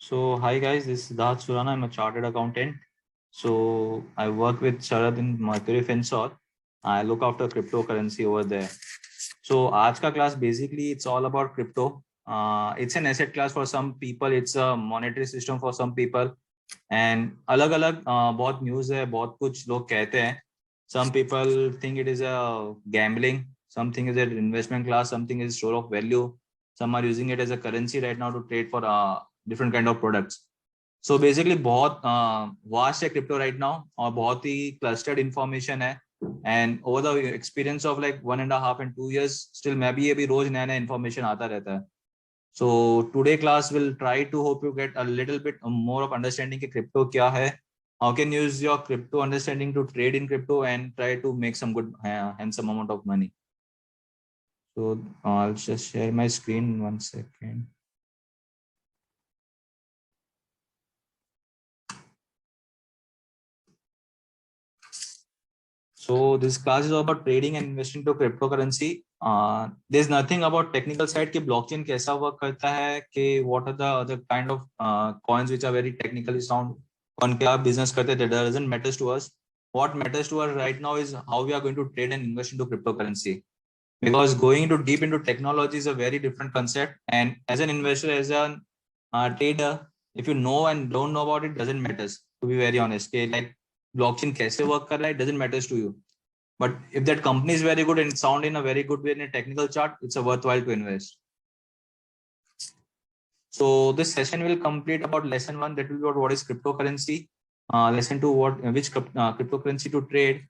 So, hi guys, this is Siddharth Surana. I'm a chartered accountant. So, I work with Sharad in Mercury Finsol. I look after cryptocurrency over there. So, आज का class basically it's all about crypto. It's an asset class for some people. It's a monetary system for some people. And अलग-अलग बहुत news है, बहुत कुछ लोग कहते हैं. Some people think it is a gambling. Something is an investment class. Something is store of value. Some are using it as a currency right now to trade for different kind of products. So basically बहुत vast है crypto right now और बहुत ही clustered information है. And over the experience of like 1.5 and 2 years, still मैं भी अभी रोज नया नया information आता रहता है. So today class will try to hope you get a little bit more of understanding कि crypto क्या है, how can you use your crypto understanding to trade in crypto and try to make some good handsome amount of money. So I'll just share my screen 1 second. So this class is all about trading and investing to cryptocurrency. There's nothing about technical side कि blockchain कैसा work करता है, कि what are the other kind of coins which are very technically sound, कौन क्या business करते हैं, that doesn't matters to us. What matters to us right now is how we are going to trade and invest into cryptocurrency. Because going into deep into technology is a very different concept, and as an investor, as a trader, if you know and don't know about it, doesn't matters. To be very honest, okay, like blockchain कैसे work कर रहा है, doesn't matters to you. But if that company is very good and sound in a very good way in a technical chart, it's a worthwhile to invest. So this session will complete about lesson 1, that will be about what is cryptocurrency. Lesson 2, which cryptocurrency to trade.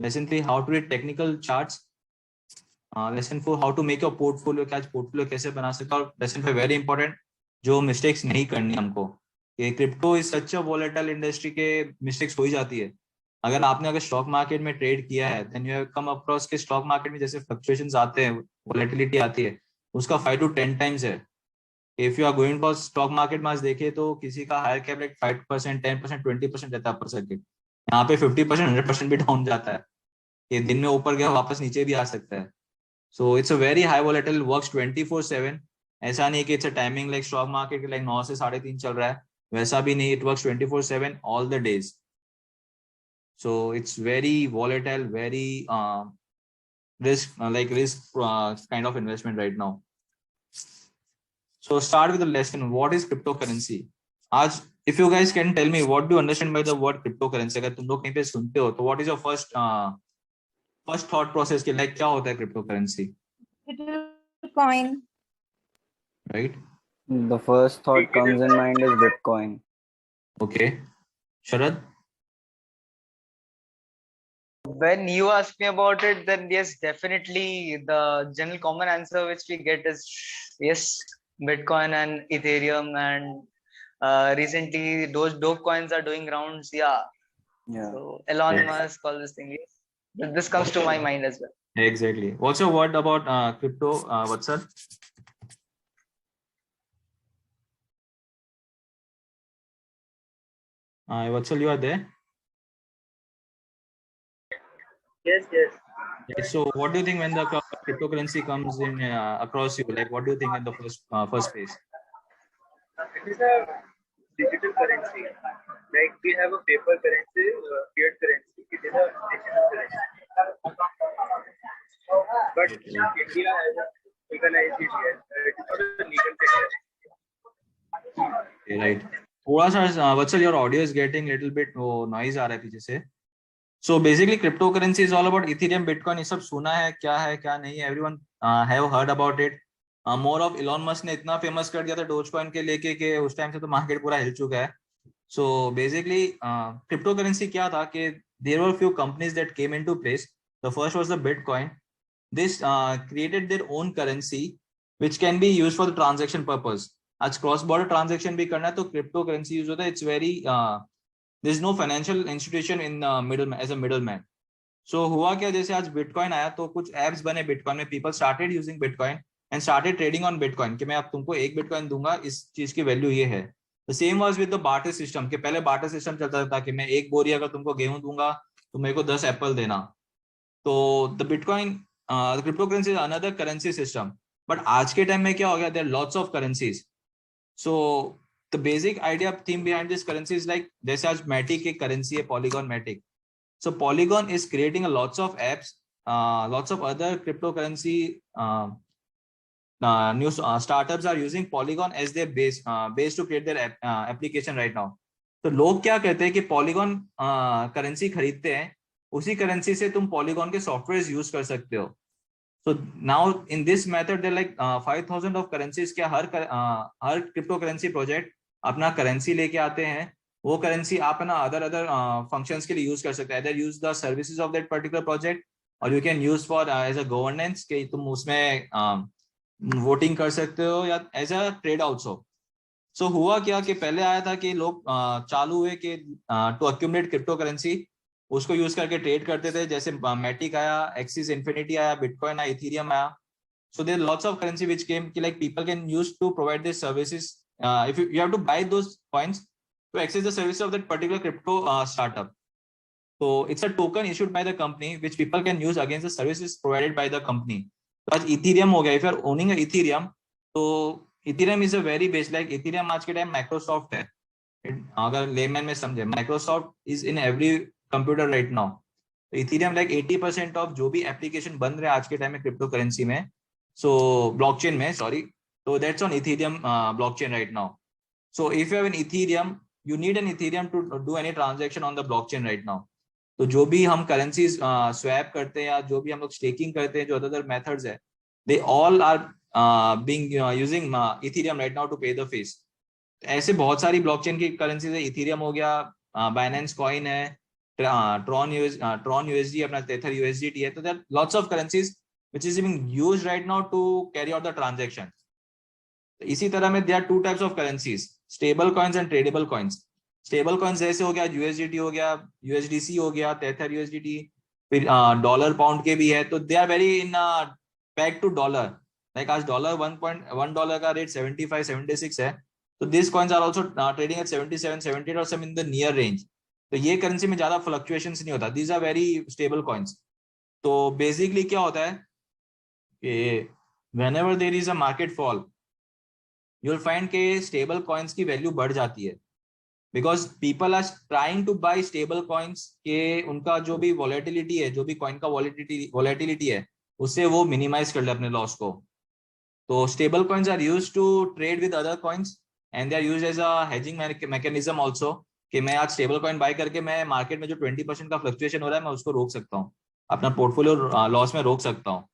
Lesson 3, how to read technical charts. Lesson 4, how to make your portfolio, क्या portfolio कैसे बना सकते हो. Lesson 5, very important, जो mistakes नहीं करनी हमको. ये crypto is such a volatile industry के mistakes हो ही जाती है. अगर आपने अगर स्टॉक मार्केट में ट्रेड किया है, then you have come across के स्टॉक मार्केट में जैसे फ्लक्चुएशंस आते हैं, वोलेटिलिटी आती है, उसका 5 to 10 टाइम्स है. If you are going for stock market में देखे तो किसी का हायर कैप लाइक 5%, 10%, 20% रहता है अपर सर्किट. यहाँ पे 50%, 100% भी डाउन जाता है. ये दिन में ऊपर गया वापस नीचे भी आ सकता है. So it's a very high volatile, works 24/7. ऐसा नहीं कि it's a timing like stock market के लाइक 9 से 3:30 चल रहा है, वैसा भी नहीं. It works 24/7 all the days. So it's very volatile, very risk kind of investment right now. So start with the lesson. What is cryptocurrency? आज if you guys can tell me what do you understand by the word cryptocurrency, अगर तुम लोग कहीं पे सुनते हो तो what is your first thought process कि like क्या होता है cryptocurrency? Bitcoin. Right? The first thought comes in mind is Bitcoin. Okay. Sharad? When you ask me about it, then yes, definitely the general common answer which we get is yes, Bitcoin and Ethereum, and recently those dope coins are doing rounds. Yeah. So Elon Musk, all this thing. Yes. This comes to my mind as well. Exactly. What's your word about crypto? What's up? Vatsal, you are there? Yes. So what do you think when the cryptocurrency comes in across you? Like, what do you think in the first place? It is a digital currency. Like we have a paper currency, fiat currency. It is a digital currency. But India has a legalized it yet. It is not a legal tender. Okay, right. थोड़ा सा Vatsal, your audio is getting little bit noise आ रहा है पीछे से. So basically cryptocurrency is all about Ethereum, Bitcoin. ये सब सुना है क्या नहीं. Everyone have heard about it. More of Elon Musk ने इतना फेमस कर दिया था Dogecoin के लेके कि उस टाइम से तो मार्केट पूरा हिल चुका है. So basically cryptocurrency क्या था कि there were few companies that came into place. The first was the Bitcoin. This created their own currency which can be used for the transaction purpose. आज cross border transaction भी करना है तो crypto currency use होता है. It's very there is no financial institution in middle as a middle man. So हुआ क्या, जैसे आज बिटकॉइन आया तो कुछ एप्स बने बिटकॉइन में, people started using bitcoin and started trading on bitcoin कि मैं अब तुमको 1 बिटकॉइन दूंगा, इस चीज की वैल्यू ये है. The same was with the barter system, कि पहले बार्टर सिस्टम चलता था कि मैं 1 बोरी अगर तुमको गेहूं दूंगा तो मेरे को 10 एप्पल देना. तो the bitcoin the crypto currency is another currency system. But आज के टाइम में क्या हो गया, there lots of currencies. So the basic idea theme behind this currency is like जैसे आज Matic एक currency है Polygon Matic. So Polygon is creating a lots of apps, lots of other cryptocurrency new startups are using Polygon as their base to create their application right now. तो लोग क्या कहते हैं कि Polygon करेंसी खरीदते हैं, उसी करेंसी से तुम Polygon के सॉफ्टवेयर यूज कर सकते हो. So now in this method there are like 5,000 of currencies. क्या हर क्रिप्टो करेंसी प्रोजेक्ट अपना करेंसी लेके आते हैं, वो करेंसी आप ना अदर फंक्शंस के लिए यूज कर सकते हैं. either use the services of that particular project or you can use for as a governance कि तुम उसमें वोटिंग कर सकते हो या एज अ ट्रेड आउटसो. सो हुआ क्या कि पहले आया था कि लोग चालू हुए कि टू अक्यूमुलेट क्रिप्टो करेंसी, उसको यूज करके ट्रेड करते थे. जैसे मैटिक आया, एक्सिस इन्फिनिटी आया, बिटकॉइन आया, इथेरियम आया. So there lots of currency which came कि like people can use to provide this services. If you have to buy those coins to access the service of that particular crypto startup. So it's a token issued by the company which people can use against the services provided by the company. तो आज Ethereum हो गया. If you are owning a Ethereum, तो Ethereum is a very base, like Ethereum आज के time Microsoft है. अगर layman में समझे, Microsoft is in every computer right now. तो इथेरियम like 80% ऑफ जो भी एप्लीकेशन बन रहे हैं आज के टाइम में क्रिप्टो करेंसी में, so ब्लॉकचेन में, सॉरी, तो that's on Ethereum blockchain right now. So if you have an ethereum, you need an ethereum to do any transaction on the blockchain right now. तो जो भी हम currencies swap करते हैं या जो भी हम लोग स्टेकिंग करते हैं, जो अदर मेथड्स है, they all are being using ethereum right now to pay the fees. ऐसे बहुत सारी ब्लॉकचेन की करेंसीज है. इथेरियम हो गया, बाइनेंस कॉइन है, ट्रॉन यूएसडी, अपना टेथर यूएसडीटी है. तो there lots of currencies which is being used right now to carry out the transaction. इसी तरह में there are two types of currencies, stable coins and tradable coins. Stable coins जैसे हो गया USDT हो गया, यूएसडीसी हो गया, टेथर यूएसडीटी, फिर डॉलर पाउंड के भी है. तो they are very in pegged to dollar. Like आज $1 का रेट 75-76 है. तो this coins are also trading at 77-78 और some in the near range. तो ये करेंसी में ज्यादा फ्लक्चुएशंस नहीं होता. These are very stable coins. तो बेसिकली क्या होता है कि whenever there is a market fall, you will find के स्टेबल कॉइन्स की वैल्यू बढ़ जाती है. Because people are trying to buy stable coins के उनका जो भी वॉलेटिलिटी है, जो भी कॉइन का वॉलेटिलिटी है, उससे वो मिनिमाइज कर ले अपने लॉस को. तो stable coins are used to trade with other coins and they are used as a hedging mechanism also, कि मैं आज स्टेबल कॉइन बाय करके मैं मार्केट में जो 20% का फ्लक्चुएशन हो रहा है, मैं उसको रोक सकता हूँ, अपना पोर्टफोलियो लॉस में रोक सकता हूँ.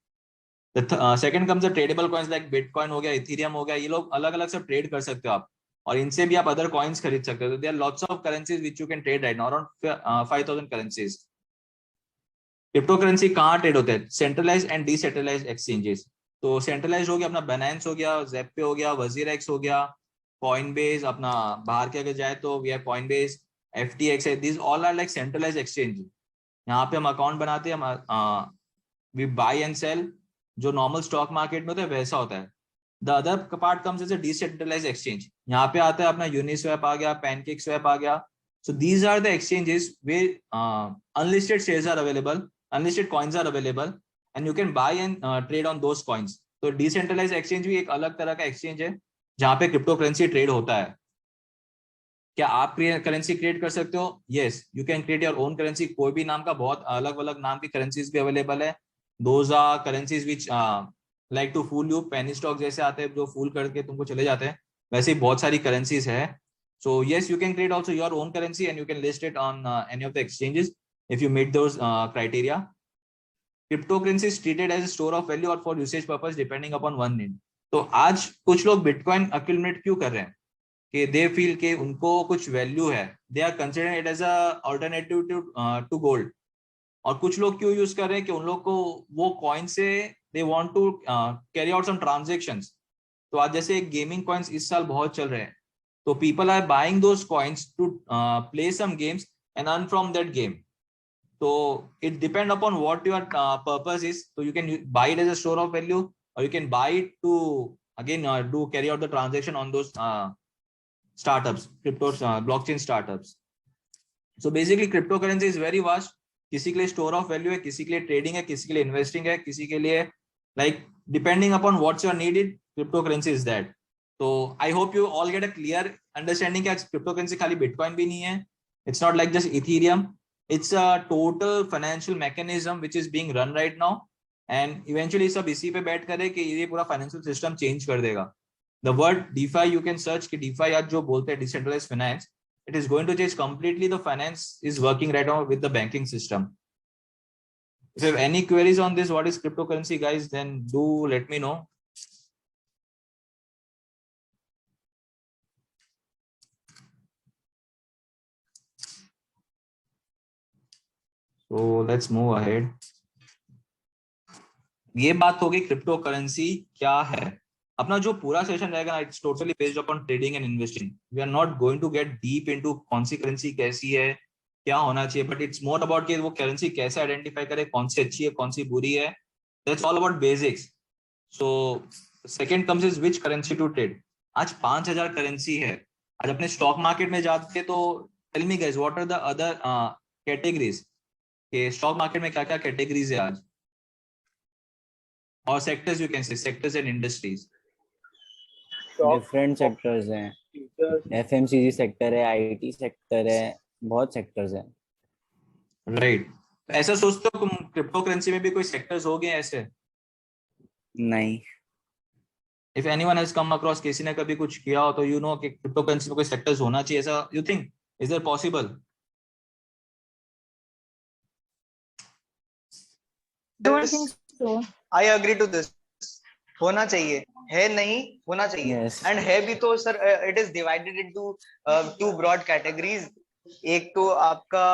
Second comes the tradable coins like bitcoin हो गया, इथेरियम हो गया. ये लोग अलग अलग सब ट्रेड कर सकते हो आप, और इनसे भी आप अदर कॉइन्स खरीद सकते हो. There are lots of currencies which you can trade right now, around 5,000 currencies. Crypto currency कहाँ ट्रेड होते हैं? Centralized and decentralized exchanges. तो सेंट्रलाइज्ड हो गया अपना बाइनेंस हो गया, ज़ेपे हो गया, वजीरेक्स हो गया, कॉइनबेस, अपना बाहर के अगर जाए तो वी हैव कॉइनबेस, FTX है. This all are like centralized exchange. यहाँ पे हम अकाउंट बनाते हैं, हम वी बाय एंड सेल. जो नॉर्मल स्टॉक मार्केट में होता है वैसा होता है. The other part comes as a decentralized exchange. यहाँ पे आता है अपना Uniswap आ गया, PancakeSwap आ गया. So these are the exchanges where unlisted shares are available, unlisted coins are available, and you can buy and trade on those coins. तो decentralized exchange भी एक अलग तरह का exchange है जहाँ पे क्रिप्टो करेंसी ट्रेड होता है. क्या आप करेंसी क्रिएट कर सकते हो? Yes, you can create your own currency. कोई भी नाम का बहुत अलग अलग नाम की करेंसीज भी अवेलेबल है. Those are currencies which like to fool you. Penny stock जैसे आते हैं जो फूल करके तुमको चले जाते हैं, वैसे ही बहुत सारी करेंसीज है. So yes, you can create also your own currency and you can list it on any of the exchanges if you meet those criteria. Crypto currency is treated as a store of value और for usage purpose depending upon one need. तो आज कुछ लोग bitcoin accumulate क्यों कर रहे हैं? कि दे फील के उनको कुछ वैल्यू है, they are considering it as a alternative to gold. और कुछ लोग क्यों यूज कर रहे हैं कि उन लोग को वो कॉइन से they want to carry out some transactions. तो आज जैसे गेमिंग कॉइन्स इस साल बहुत चल रहे हैं, तो people are buying those coins to play some games and earn from that game. So it depend upon what your purpose is. So you can buy it as a store of value, or you can buy it to again do carry out the transaction on those startups, crypto blockchain startups. So basically cryptocurrency is very vast. किसी के लिए store of value है, किसी के लिए trading है, किसी के लिए इन्वेस्टिंग है, किसी के लिए like depending upon what's your needed, cryptocurrency is that. So I hope you all get a clear understanding क्या क्रिप्टो करेंसी खाली बिटकॉइन भी नहीं है, it's not like just Ethereum, it's a total financial mechanism which is being run right now, and eventually सब इसी पे बैठ करे कि ये पूरा फाइनेंशियल सिस्टम चेंज कर देगा. The word DeFi you can search कि डीफाई आज जो बोलते हैं decentralized finance, it is going to change completely the finance is working right now with the banking system. If you have any queries on this, what is cryptocurrency, guys, then do let me know. So let's move ahead. ये बात होगी crypto currency क्या है. अपना जो पूरा session रहेगा, it's totally based upon trading and investing. We are not going to get deep into कौन सी करेंसी कैसी है, क्या होना चाहिए, बट इट्स मोर अबाउट कि वो करेंसी कैसे आइडेंटिफाई करे, कौन सी अच्छी है कौन सी बुरी है. That's all about basics. So second comes is which currency to trade. आज 5000 करेंसी है. आज अपने स्टॉक मार्केट में जाते तो tell me guys what are the other categories, के स्टॉक मार्केट में क्या क्या कैटेगरीज है आज, और sectors, you can say sectors and industries. Different sectors हैं, एफएमसीजी सेक्टर है, आईटी सेक्टर है, बहुत सेक्टर्स हैं. राइट. ऐसा सोचते हो तुम क्रिप्टो करेंसी में भी कोई सेक्टर्स हो गए ऐसे? नहीं. If anyone has come across, किसी ने कभी कुछ किया हो तो यू नो कि क्रिप्टो करेंसी में कोई सेक्टर्स होना चाहिए, ऐसा you think, is there possible? Don't think so. I agree to this. होना चाहिए, है नहीं होना चाहिए. Yes. एंड है भी तो sir, it is divided into two broad categories. एक तो आपका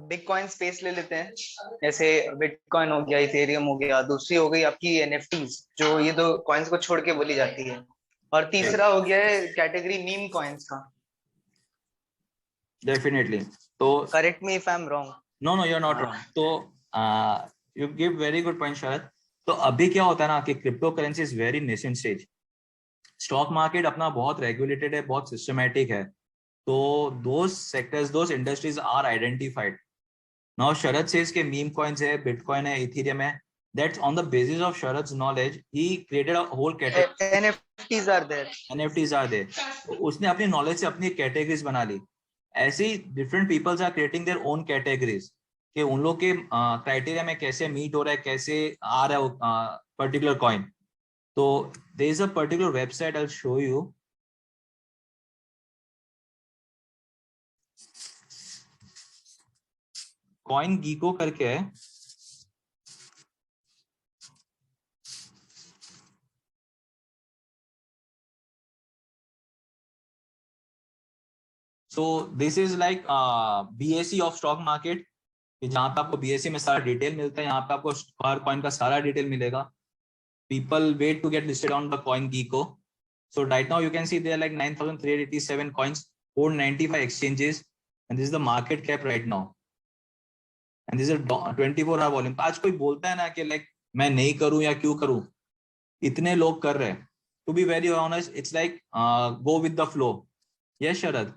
बिटकॉइन स्पेस ले लेते हैं, जैसे बिटकॉइन हो गया, इथेरियम हो गया. दूसरी हो गई आपकी एनएफटीज, जो ये दो कॉइन्स को छोड़ के बोली जाती है. और तीसरा हो गया है कैटेगरी मीम कॉइन्स का. डेफिनेटली. तो correct me if I am wrong. No you are not wrong. तो you give very good point Sharad. तो अभी क्या होता है ना कि crypto currency is very nascent stage. Stock market अपना बहुत रेगुलेटेड है, बहुत सिस्टमैटिक है. तो those sectors, those industries are identified. Now Sharad says के मीम कॉइन्स है, बिटकॉइन है, इथेरियम है. That's on the basis of Sharad's knowledge ही created a whole category. NFTs are there. NFTs are there. उसने अपनी नॉलेज से अपनी कैटेगरीज बना ली. ऐसे ही different peoples are creating their own categories कि उन लोग के क्राइटेरिया में कैसे मीट हो रहा है, कैसे आ रहा है पर्टिकुलर कॉइन. तो there is a particular website, I will show you. CoinGecko करके है. So this is like BSC of stock market, जहां पे आपको बीएससी में सारा डिटेल मिलता है. यहाँ पे आपको हर कॉइन का सारा डिटेल मिलेगा. People wait to get listed on the CoinGecko. So right now you can see there like 9387 coins, 495 exchanges, and this is the market cap right now. And this is a 24-hour volume. आज कोई बोलता है ना कि like मैं नहीं करूं या क्यों करूं, इतने लोग कर रहे हैं. To be very honest, it's like go with the flow. Yes Sharad.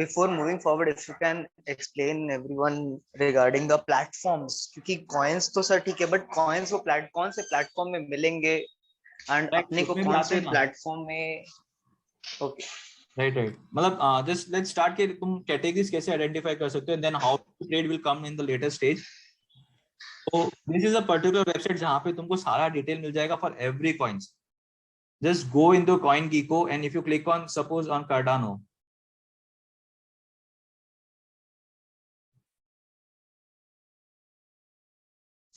Before moving forward, if you can explain everyone regarding the platforms, क्योंकि coins तो सर ठीक है, but coins वो कौन से प्लेटफॉर्म में मिलेंगे एंड अपने को कौन से प्लेटफॉर्म में. Okay, right. मतलब जस्ट लेट्स स्टार्ट के तुम कैटेगरीज कैसे आइडेंटिफाई कर सकते हो, then how to trade will come in the later stage. तो this is a particular website जहां पे तुमको सारा डिटेल मिल जाएगा for every coins. Just go into CoinGecko and if you click on suppose on Cardano.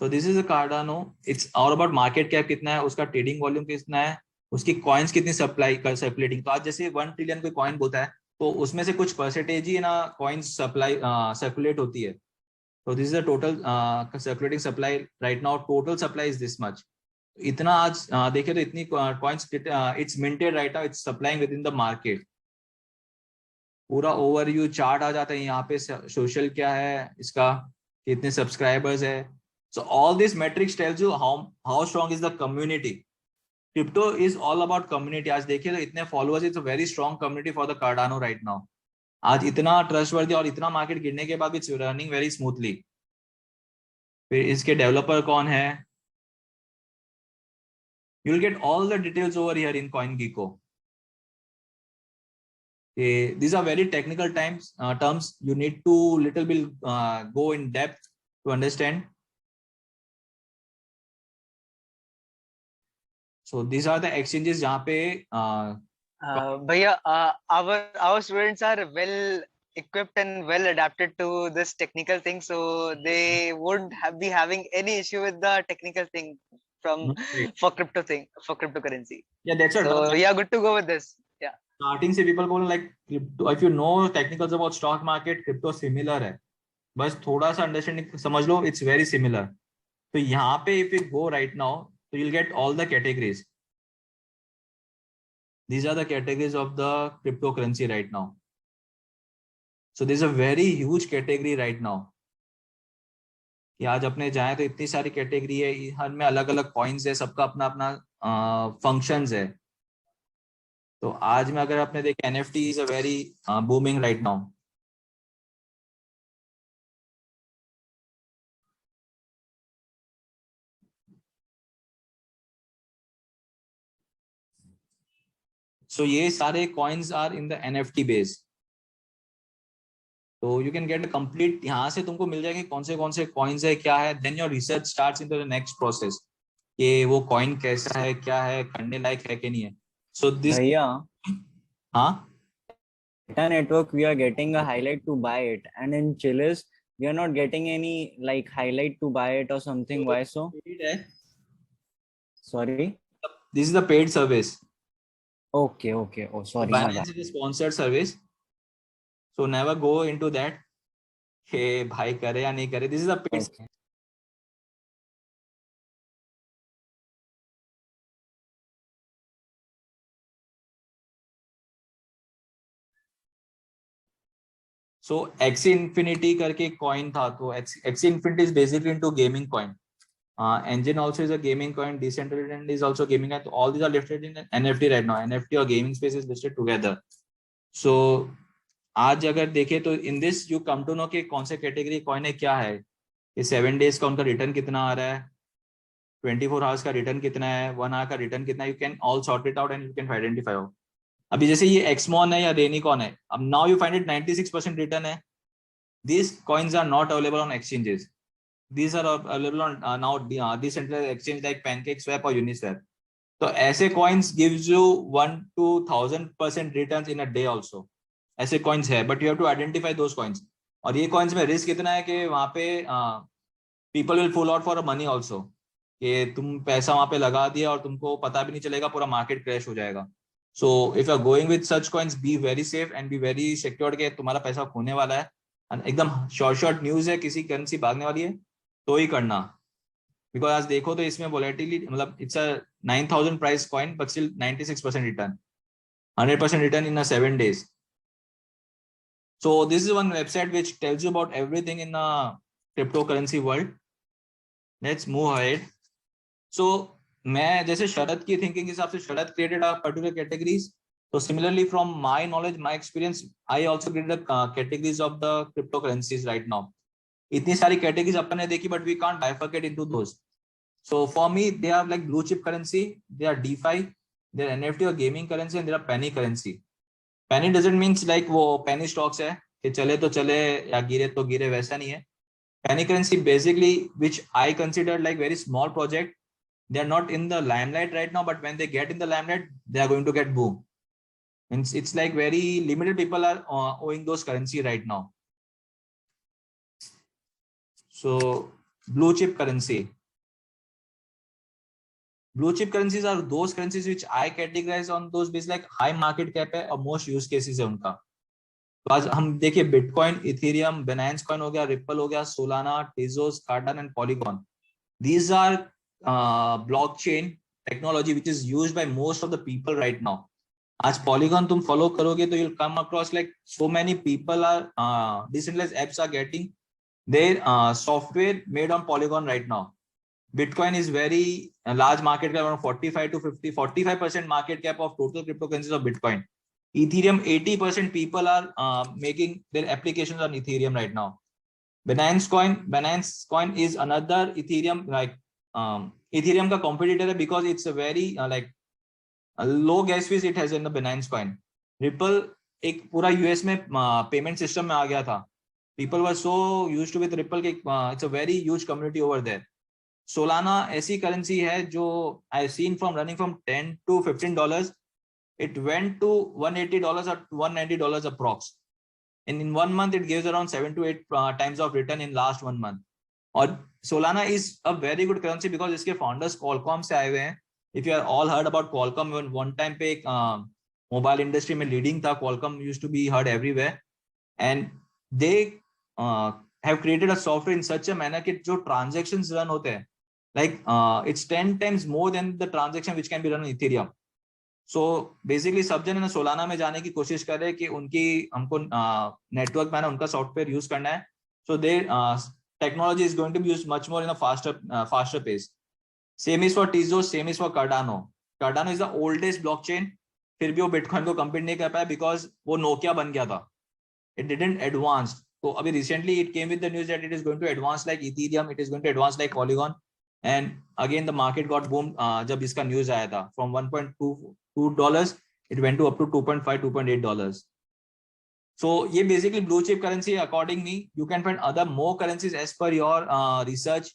So this is a Cardano. It's all about market cap कितना है, उसका ट्रेडिंग वॉल्यूम कितना है, उसकी कॉइन्स कितनी सप्लाई कर सर्कुलेटिंग. तो आज जैसे 1 ट्रिलियन कोई कॉइन बोलता है तो उसमें से कुछ परसेंटेज ही ना कॉइन्स सप्लाई सर्कुलेट होती है. तो this is the total circulating supply right now. Total supply is this much. इतना आज देखे तो इतनी coins it's minted right now, it's supplying with in the market. पूरा ओवरव्यू चार्ट आ जाता है यहाँ पे. सोशल क्या है इसका, कितने सब्सक्राइबर्स है. So all these metrics tells you how strong is the community. Crypto is all about community. आज देखिए तो इतने followers, it's a very strong community for the Cardano right now. आज इतना trustworthy और इतना मार्केट गिरने के बाद it's running very smoothly. फिर इसके डेवलपर कौन है, you will get all the details over here in CoinGecko. These are very technical terms. You need to little bit go in depth to understand. So these are the exchanges जहाँ पे Bhaiya, our students are well equipped and well adapted to this technical thing, so they won't be having any issue with the technical thing from for cryptocurrency. Yeah, that's what. So we are good to go with this. Yeah. Starting से people बोल like if you know technicals about stock market, crypto similar है. बस थोड़ा सा understanding समझ लो, it's very similar. तो यहाँ पे if you go right now, so you'll get all the categories. These are the categories of the cryptocurrency right now. So there's a very huge category right now. कि आज अपने जाए तो इतनी सारी कैटेगरी है, हर में अलग अलग कॉइन्स है, सबका अपना अपना फंक्शंस है. तो आज में अगर आपने देखा NFT is a very booming right now. So ये सारे coins are in the NFT base. So you can get a complete, यहाँ से तुमको मिल जाएगी कौन से coins है, क्या है. Then your research starts into the next process. कि वो coin कैसा है, क्या है, करने लायक है कि नहीं है. So this. भैया, हाँ. Meta network we are getting a highlight to buy it, and in Chiliz we are not getting any like highlight to buy it or something. Why so? Sorry. This is the paid service. Okay. Oh, sorry. Binance is a sponsored service. So never go into that. Hey, भाई करे या नहीं करे. This is a paid. Okay. So Axie Infinity करके coin था. तो Axie Infinity is basically into gaming coin. Engine also is a gaming coin. Decentraland is also gaming coin. So all these are listed in NFT right now. NFT or gaming space is listed together. So आज अगर देखें तो in this you come to know कि कौन से category coin है, क्या है. कि 7 days का उनका return कितना आ रहा है, 24 hours का return कितना है, 1 hour का return कितना है. You can all sort it out and you can identify out. अभी जैसे ये Xmon है या Renicon है, अब now you find it 96% return है. These coins are not available on exchanges. These are available on now decentralized exchange like PancakeSwap or Uniswap. So ऐसे coins gives you 1 to 1000% returns in a day also. ऐसे coins है, but you have to identify those coins. और ये coins में risk इतना है कि वहाँ पे people will fall out for money also. कि तुम पैसा वहाँ पे लगा दिया और तुमको पता भी नहीं चलेगा, पूरा market crash हो जाएगा. So if you are going with such coins, be very safe and be very secured कि तुम्हारा पैसा खोने वाला है. एकदम short news है, किसी करेंसी भागने वाली है तो ही करना. Because आज देखो तो इसमें volatility मतलब it's a 9,000 price coin but still 96% return, 100% return in a 7 days. So this is one website which tells you about everything in the cryptocurrency world. Let's move ahead. So मैं जैसे शरद की thinking के हिसाब से शरद created a particular categories. So similarly from my knowledge, my experience, I also created categories of the cryptocurrencies right now. इतनी सारी categories अपन ने देखी but we can't bifurcate into those. So for me, they are like blue chip currency, they are DeFi, they are NFT or gaming currency, and they are penny currency. Penny doesn't means like वो penny stocks है कि चले तो चले या गिरे तो गिरे, वैसा नहीं है. Penny currency basically, which I consider like very small project. They are not in the limelight right now, but when they get in the limelight, they are going to get boom. And it's like very limited people are owing those currency right now. So blue chip currency. Blue chip currencies are those currencies which I categorize on those based like high market cap है और most use cases है उनका. तो आज हम देखिए Bitcoin, Ethereum, Binance Coin हो गया, Ripple हो गया, Solana, Tezos, Cardano and Polygon. These are blockchain technology which is used by most of the people right now. आज Polygon तुम follow करोगे तो you'll come across like so many people are decentralized apps are getting their software made on Polygon right now. Bitcoin is very large market cap, around 45 to 45% market cap of total cryptocurrencies of Bitcoin. Ethereum, 80% people are making their applications on Ethereum right now. Binance Coin is another Ethereum like Ethereum का competitor है because it's a very like a low gas fees it has in the Binance Coin. Ripple एक पूरा US में payment system में आ गया था. People were so used to with Ripple कि it's a very huge community over there. Solana ऐसी currency है जो I've seen from running from $10 to $15. It went to $180 or $190 approx. And in 1 month, it gives around 7 to 8 times of return in last 1 month. और Solana is a very good currency because इसके founders Qualcomm से आए हुए हैं. If you have all heard about Qualcomm, one time पे mobile industry में leading था. Qualcomm used to be heard everywhere, and they have created a software in such a manner कि जो transactions run होते हैं, like it's 10 times more than the transaction which can be run on Ethereum. So basically सब जन है Solana में जाने की कोशिश कर रहे हैं कि उनकी हमको नेटवर्क में ना उनका सॉफ्टवेयर यूज करना है. So their technology is going to be used much more in a faster pace. Same is for Tezos, same is for Cardano. Cardano is the oldest blockchain. फिर भी वो बिटकॉइन को compete नहीं कर पाया because वो नोकिया बन गया था. It didn't advance. तो अभी recently it came with the news that it is going to advance like Ethereum, it is going to advance like Polygon, and again the market got boom जब इसका news आया था. From $1.22 it went to up to $2.5 $2.8. So ये basically blue chip currency. According me, you can find other more currencies as per your research.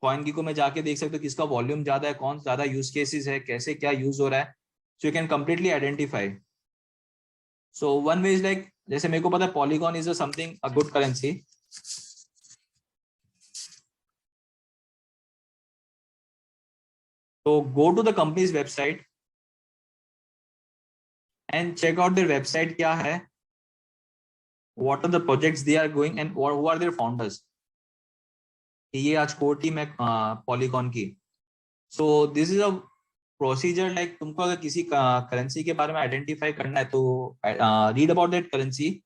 CoinGecko में जाके देख सकते हो किसका वॉल्यूम ज्यादा है, कौन ज्यादा यूज केसेस है, कैसे क्या यूज हो रहा है. So you can completely identify. So one way is like, जैसे मेरे को पता है Polygon is a something a good currency. So go to the company's website and check out their website क्या है, what are the projects they are going and who are their founders. ये आज core team है Polygon की. So this is a procedure like तुमको अगर किसी currency के बारे में आइडेंटिफाई करना है तो रीड अबाउट दैट करेंसी.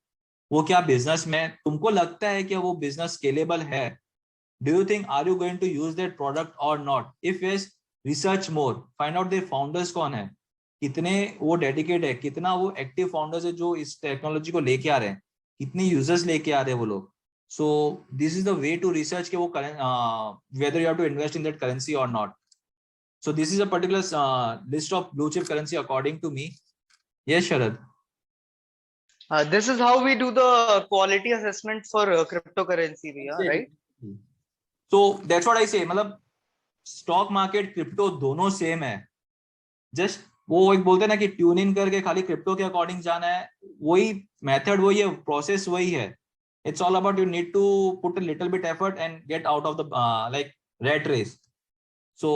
वो क्या बिजनेस में तुमको लगता है कि वो बिजनेस स्केलेबल है. Do you think are you going to use that product और not. If yes, research more, find out their founders कौन है, कितने वो डेडिकेट है, कितना वो एक्टिव फाउंडर्स है जो इस टेक्नोलॉजी को लेके आ रहे हैं, कितने यूजर्स लेके आ रहे हैं वो लोग. So this is the way to research कि वो whether you have to invest in that currency और not. So this is a particular list of blue chip currency according to me. Yes, Sharad. This is how we do the quality assessment for cryptocurrency, right? So that's what I say. मतलब stock market, crypto दोनों same है. Just वो एक बोलते हैं ना कि tune in करके खाली क्रिप्टो के अकॉर्डिंग जाना है, वही मेथड वही है, प्रोसेस वही है. It's all about you need to put a little bit effort and get out of the like rat race. So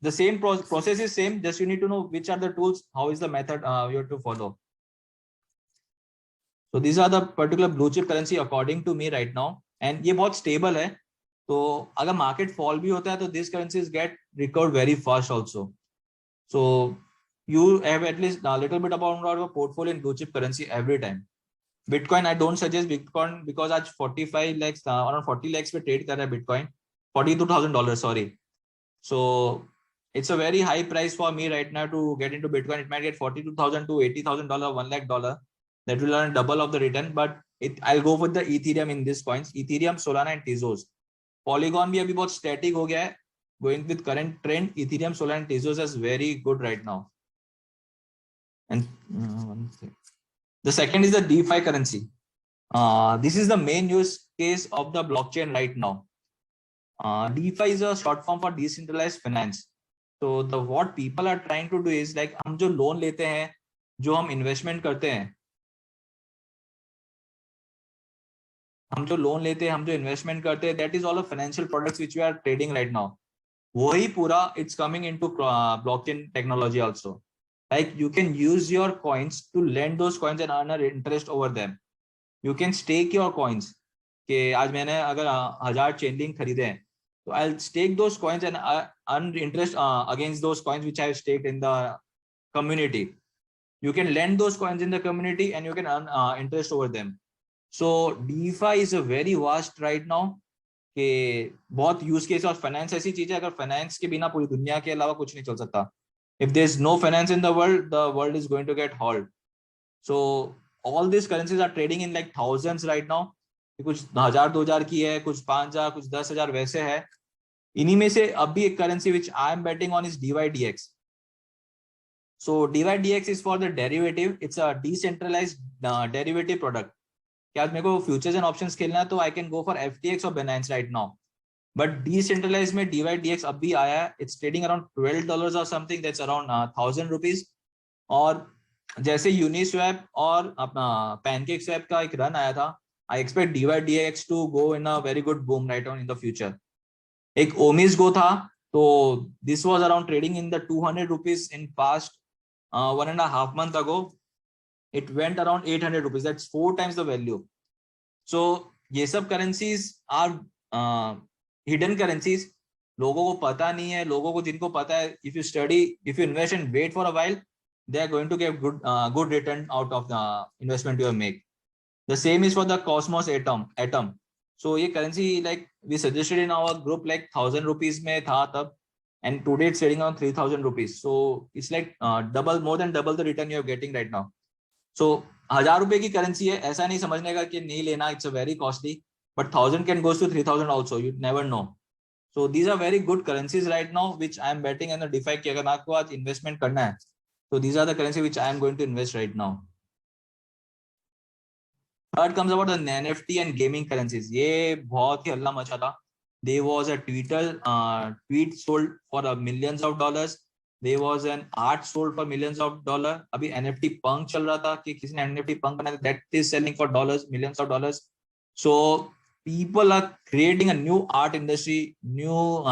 the same process is same, just you need to know which are the tools, how is the method you have to follow. So these are the particular blue chip currency according to me right now, and ये बहुत stable है. तो अगर market fall भी होता है तो these currencies get recovered very fast also. So you have at least a little bit about your portfolio in blue chip currency every time. Bitcoin I don't suggest Bitcoin because आज 45 lakhs around 40 lakhs पे trade कर रहा है Bitcoin, $42,000 sorry. So it's a very high price for me right now to get into Bitcoin. It might get $42,000 to $80,000, $1 lakh. That will earn double of the return. But I'll go with the Ethereum in these coins. Ethereum, Solana, and Tezos. Polygon भी अभी बहुत static हो गया है. Going with current trend, Ethereum, Solana, and Tezos is very good right now. And the second is the DeFi currency. This is the main use case of the blockchain right now. DeFi is a short form for decentralized finance. So the what people are trying to do is like हम जो loan लेते हैं, जो हम investment करते हैं, हम जो लोन लेते हैं, हम जो इन्वेस्टमेंट करते हैं, that is all of financial products which we are trading right now. वही पूरा it's coming into blockchain technology also. Like you can use your coins to lend those coins and earn an interest over them. You can stake your coins. कि आज मैंने अगर 1000 Chainlink खरीदे हैं, so I'll stake those coins and earn interest against those coins which I have staked in the community. You can lend those coins in the community and you can earn interest over them. So DeFi is a very vast right now. कि बहुत use case और finance ऐसी चीज है, अगर finance के बिना पूरी दुनिया के अलावा कुछ नहीं चल सकता. If there's no finance in the world is going to get halt. So all these currencies are trading in like thousands right now. कुछ 1000-2000 की है, कुछ 5000, कुछ 10,000 वैसे है. इन्हीं में से अभी एक currency which I am betting on is DYDX. So DYDX is for the derivative. It's a decentralized derivative product. क्या मेरे को futures and options खेलना है तो I can go for FTX or Binance right now. But decentralized में DYDX अभी आया है. It's trading around $12 or something. That's around 1,000 rupees. और जैसे Uniswap और अपना PancakeSwap का एक रन आया था, I expect DYDX to go in a very good boom right on in the future. एक Omis Go था, तो this was around trading in the 200 rupees in past 1.5 months ago. It went around 800 rupees. That's 4 times the value. So ये सब currencies are hidden currencies. लोगों को पता नहीं है, लोगों को जिनको पता है, if you study, if you invest and wait for a while, they are going to get good return out of the investment you have made. The same is for the Cosmos Atom. So ये currency like we suggested in our group like 1,000 rupees में था तब, and today it's trading on 3,000 rupees. So it's like more than double the return you are getting right now. So 1,000 रुपए की currency है, ऐसा नहीं समझने का कि नहीं लेना, it's a very costly, but 1,000 can goes to 3,000 also. You never know. So these are very good currencies right now, which I am betting on the DeFi कि अगर आपको आज investment करना है, so these are the currency which I am going to invest right now. Third comes about the NFT and gaming currencies. ये बहुत ही हल्ला मचा था. There was a tweet sold for millions of dollars. There was an art sold for millions of dollars. अभी NFT punk चल रहा था कि किसी ने NFT punk बनाया, that is selling for dollars, millions of dollars. So people are creating a new art industry, new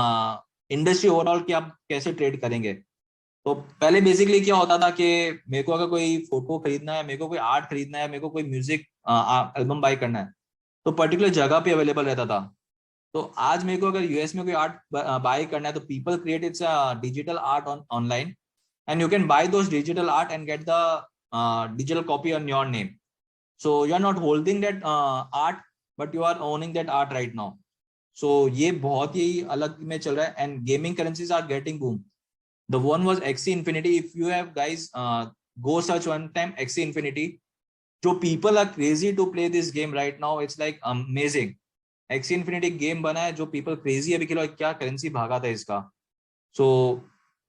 industry overall कि आप कैसे ट्रेड करेंगे. तो पहले बेसिकली क्या होता था कि मेरे को अगर कोई फोटो खरीदना है, मेरे को कोई आर्ट खरीदना है, मेरे को कोई म्यूजिक एल्बम बाय करना है, तो पर्टिकुलर जगह पे अवेलेबल रहता था. तो आज मेरे को अगर यूएस में कोई आर्ट बाय करना है, तो people create its digital art online, and you can buy those digital art and get the digital copy on your name. So you are not holding that art, but you are owning that art right now. So ये बहुत ही अलग में चल रहा है, and gaming currencies are getting boom. The one was Axie Infinity. If you have guys go search one time Axie Infinity. So people are crazy to play this game right now. It's like amazing. Axie Infinity game बना है जो people crazy अभी खेलो, क्या currency भागा था इसका. So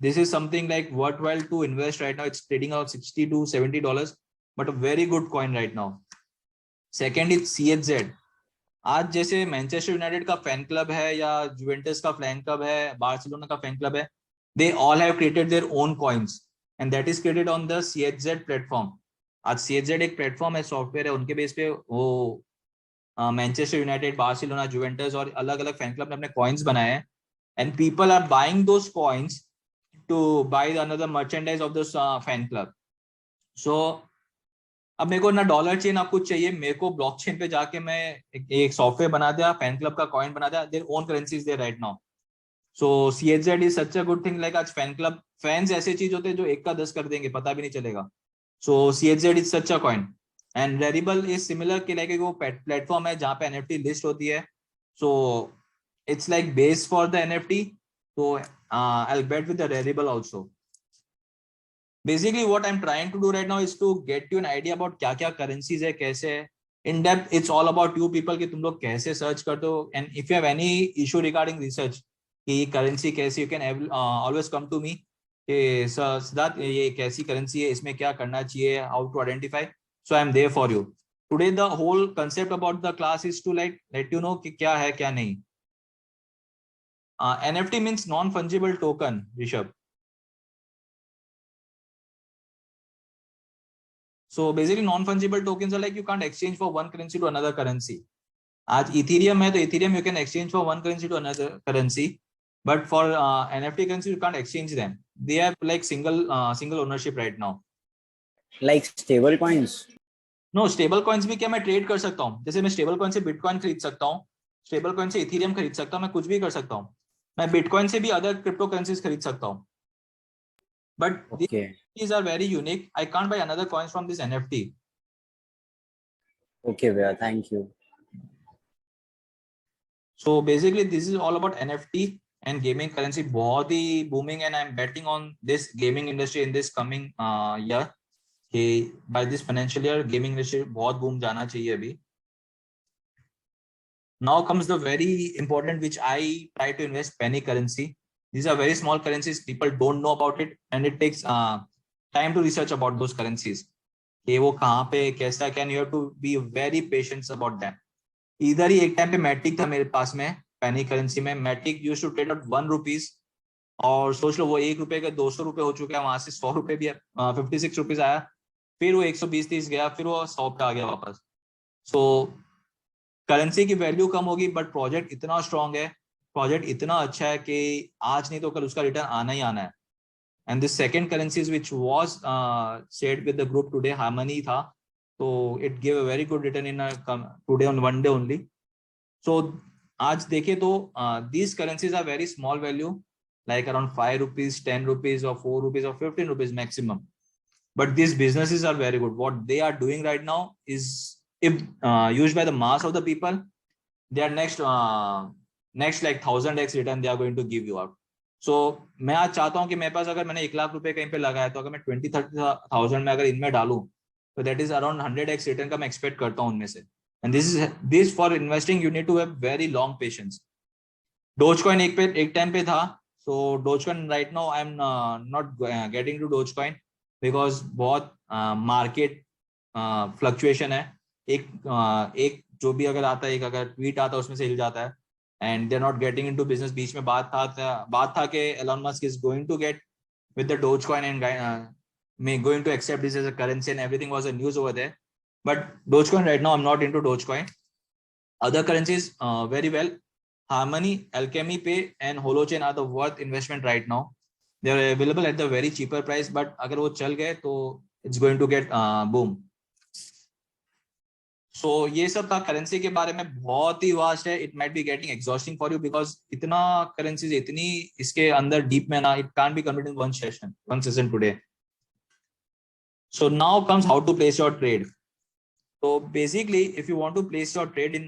this is something like worthwhile to invest right now. It's trading out $60 to $70, but a very good coin right now. Second is CHZ. आज जैसे मैनचेस्टर यूनाइटेड का फैन क्लब है या जुवेंटस का फैन क्लब है, Barcelona का fan club है, they all have created their own coins, and that is created on the CHZ platform. आज CHZ एक प्लेटफॉर्म है, सॉफ्टवेयर है, उनके बेस पे वो मैनचेस्टर यूनाइटेड, बार्सिलोना, जुवेंटस और अलग अलग फैन क्लब ने अपने कॉइन्स बनाए हैं, and people are buying those coins to buy another merchandise of this fan club. So अब मेरे को ना डॉलर चेन आप कुछ चाहिए, मेरे को ब्लॉकचेन पे जाके मैं एक सॉफ्टवेयर बना दिया, फैन क्लब का कॉइन बना दिया, their own currencies there right now. So CHZ is such a good thing. Like आज फैन क्लब फैंस ऐसे चीज होते हैं जो 1 का 10 कर देंगे, पता भी नहीं चलेगा. So CHZ is such a coin, and Rarible is similar कि like वो प्लेटफॉर्म है जहाँ पे NFT लिस्ट होती है. So it's like base for the NFT. So I'll bet with the Rarible also. Basically what I'm trying to do right now is to get you an idea about क्या क्या currencies है, कैसे है. In depth it's all about you people कि तुम लोग कैसे search करते हो, and if you have any issue regarding research कि करेंसी कैसी, you can always come to me कि सिद्धार्थ ये कैसी करेंसी है, इसमें क्या करना चाहिए, how to identify. So I am there for you. Today the whole concept about the class is to let you know कि क्या है क्या नहीं. NFT means non fungible token. Rishabh, so basically non fungible tokens are like you can't exchange for one currency to another currency. आज Ethereum है तो Ethereum you can exchange for one currency to another currency, but for NFT currency you can't exchange them. They have like single ownership right now. Like stable coins. No, stable coins भी क्या मैं trade कर सकता हूँ. जैसे मैं stable coin से bitcoin खरीद सकता हूँ, स्टेबल कॉइन से इथेरियम खरीद सकता हूँ, मैं कुछ भी कर सकता हूँ. मैं बिटकॉइन से भी अदर क्रिप्टो करेंसीज खरीद सकता हूँ. But Okay. these are very unique. I can't buy another coins from this NFT. Okay, Vaya, thank you. So basically this is all about NFT and gaming currency. बहुत ही booming, and I'm betting on this gaming industry in this coming year. कि by this financial year gaming industry बहुत boom जाना चाहिए अभी. Now comes the very important which I try to invest, penny currency. These are very small currencies. People don't know about it, and it takes time to research about those currencies. कि वो कहाँ पे कैसा can you have to be very patience about that. इधर ही एक time पे मैटिक था मेरे पास में, पैनी करेंसी में. Matic used to trade out 1 rupees, और सोच लो वो 1 रुपए के 200 रुपए हो चुके हैं, वहां से 100 रुपए भी 56 रुपीज आया, फिर वो 120-30 गया, फिर वो 100 पे आ गया वापस. सो करेंसी की वैल्यू कम होगी, बट प्रोजेक्ट इतना स्ट्रांग है, प्रोजेक्ट इतना अच्छा है कि आज नहीं तो कल उसका रिटर्न आना ही आना है. And the second currencies which was shared with the group today, Harmony tha, so it gave a very good return in today on one day only. So आज देखे तो these currencies are very small value, like around 5 rupees, 10 rupees or 4 rupees or 15 rupees maximum. But these businesses are very good. What they are doing right now is, if used by the mass of the people, they are next like 1000x return they are going to give you out. So मैं आज चाहता हूँ कि मेरे पास अगर मैंने 1 लाख रुपए कहीं पे लगाया, तो अगर मैं 20-30,000 में अगर इनमें डालूं, तो that is around 100x return का मैं एक्सपेक्ट करता हूँ उनमें से. And this for investing you need to have very long patience. Dogecoin एक टाइम पे था. So Dogecoin right now I am not getting to Dogecoin because बहुत मार्केट फ्लक्चुएशन है. एक जो भी अगर आता है, एक अगर ट्वीट आता है उसमें से हिल जाता है, and they're not getting into business. बीच में बात था कि Elon Musk is going to get with the Dogecoin and going to accept this as a currency, and everything was a news over there. But Dogecoin right now, I'm not into Dogecoin. Other currencies very well. Harmony, Alchemy Pay and Holochain are the worth investment right now. They are available at the very cheaper price, but अगर वो चल गए तो it's going to get boom. सो ये सब था currency के बारे में. बहुत ही वास्ट है. It might be getting exhausting for you because इतना करेंसीज इतनी इसके अंदर डीप में ना, it can't be completed in one session today. So now comes how to place your trade. तो basically if you want to place your trade in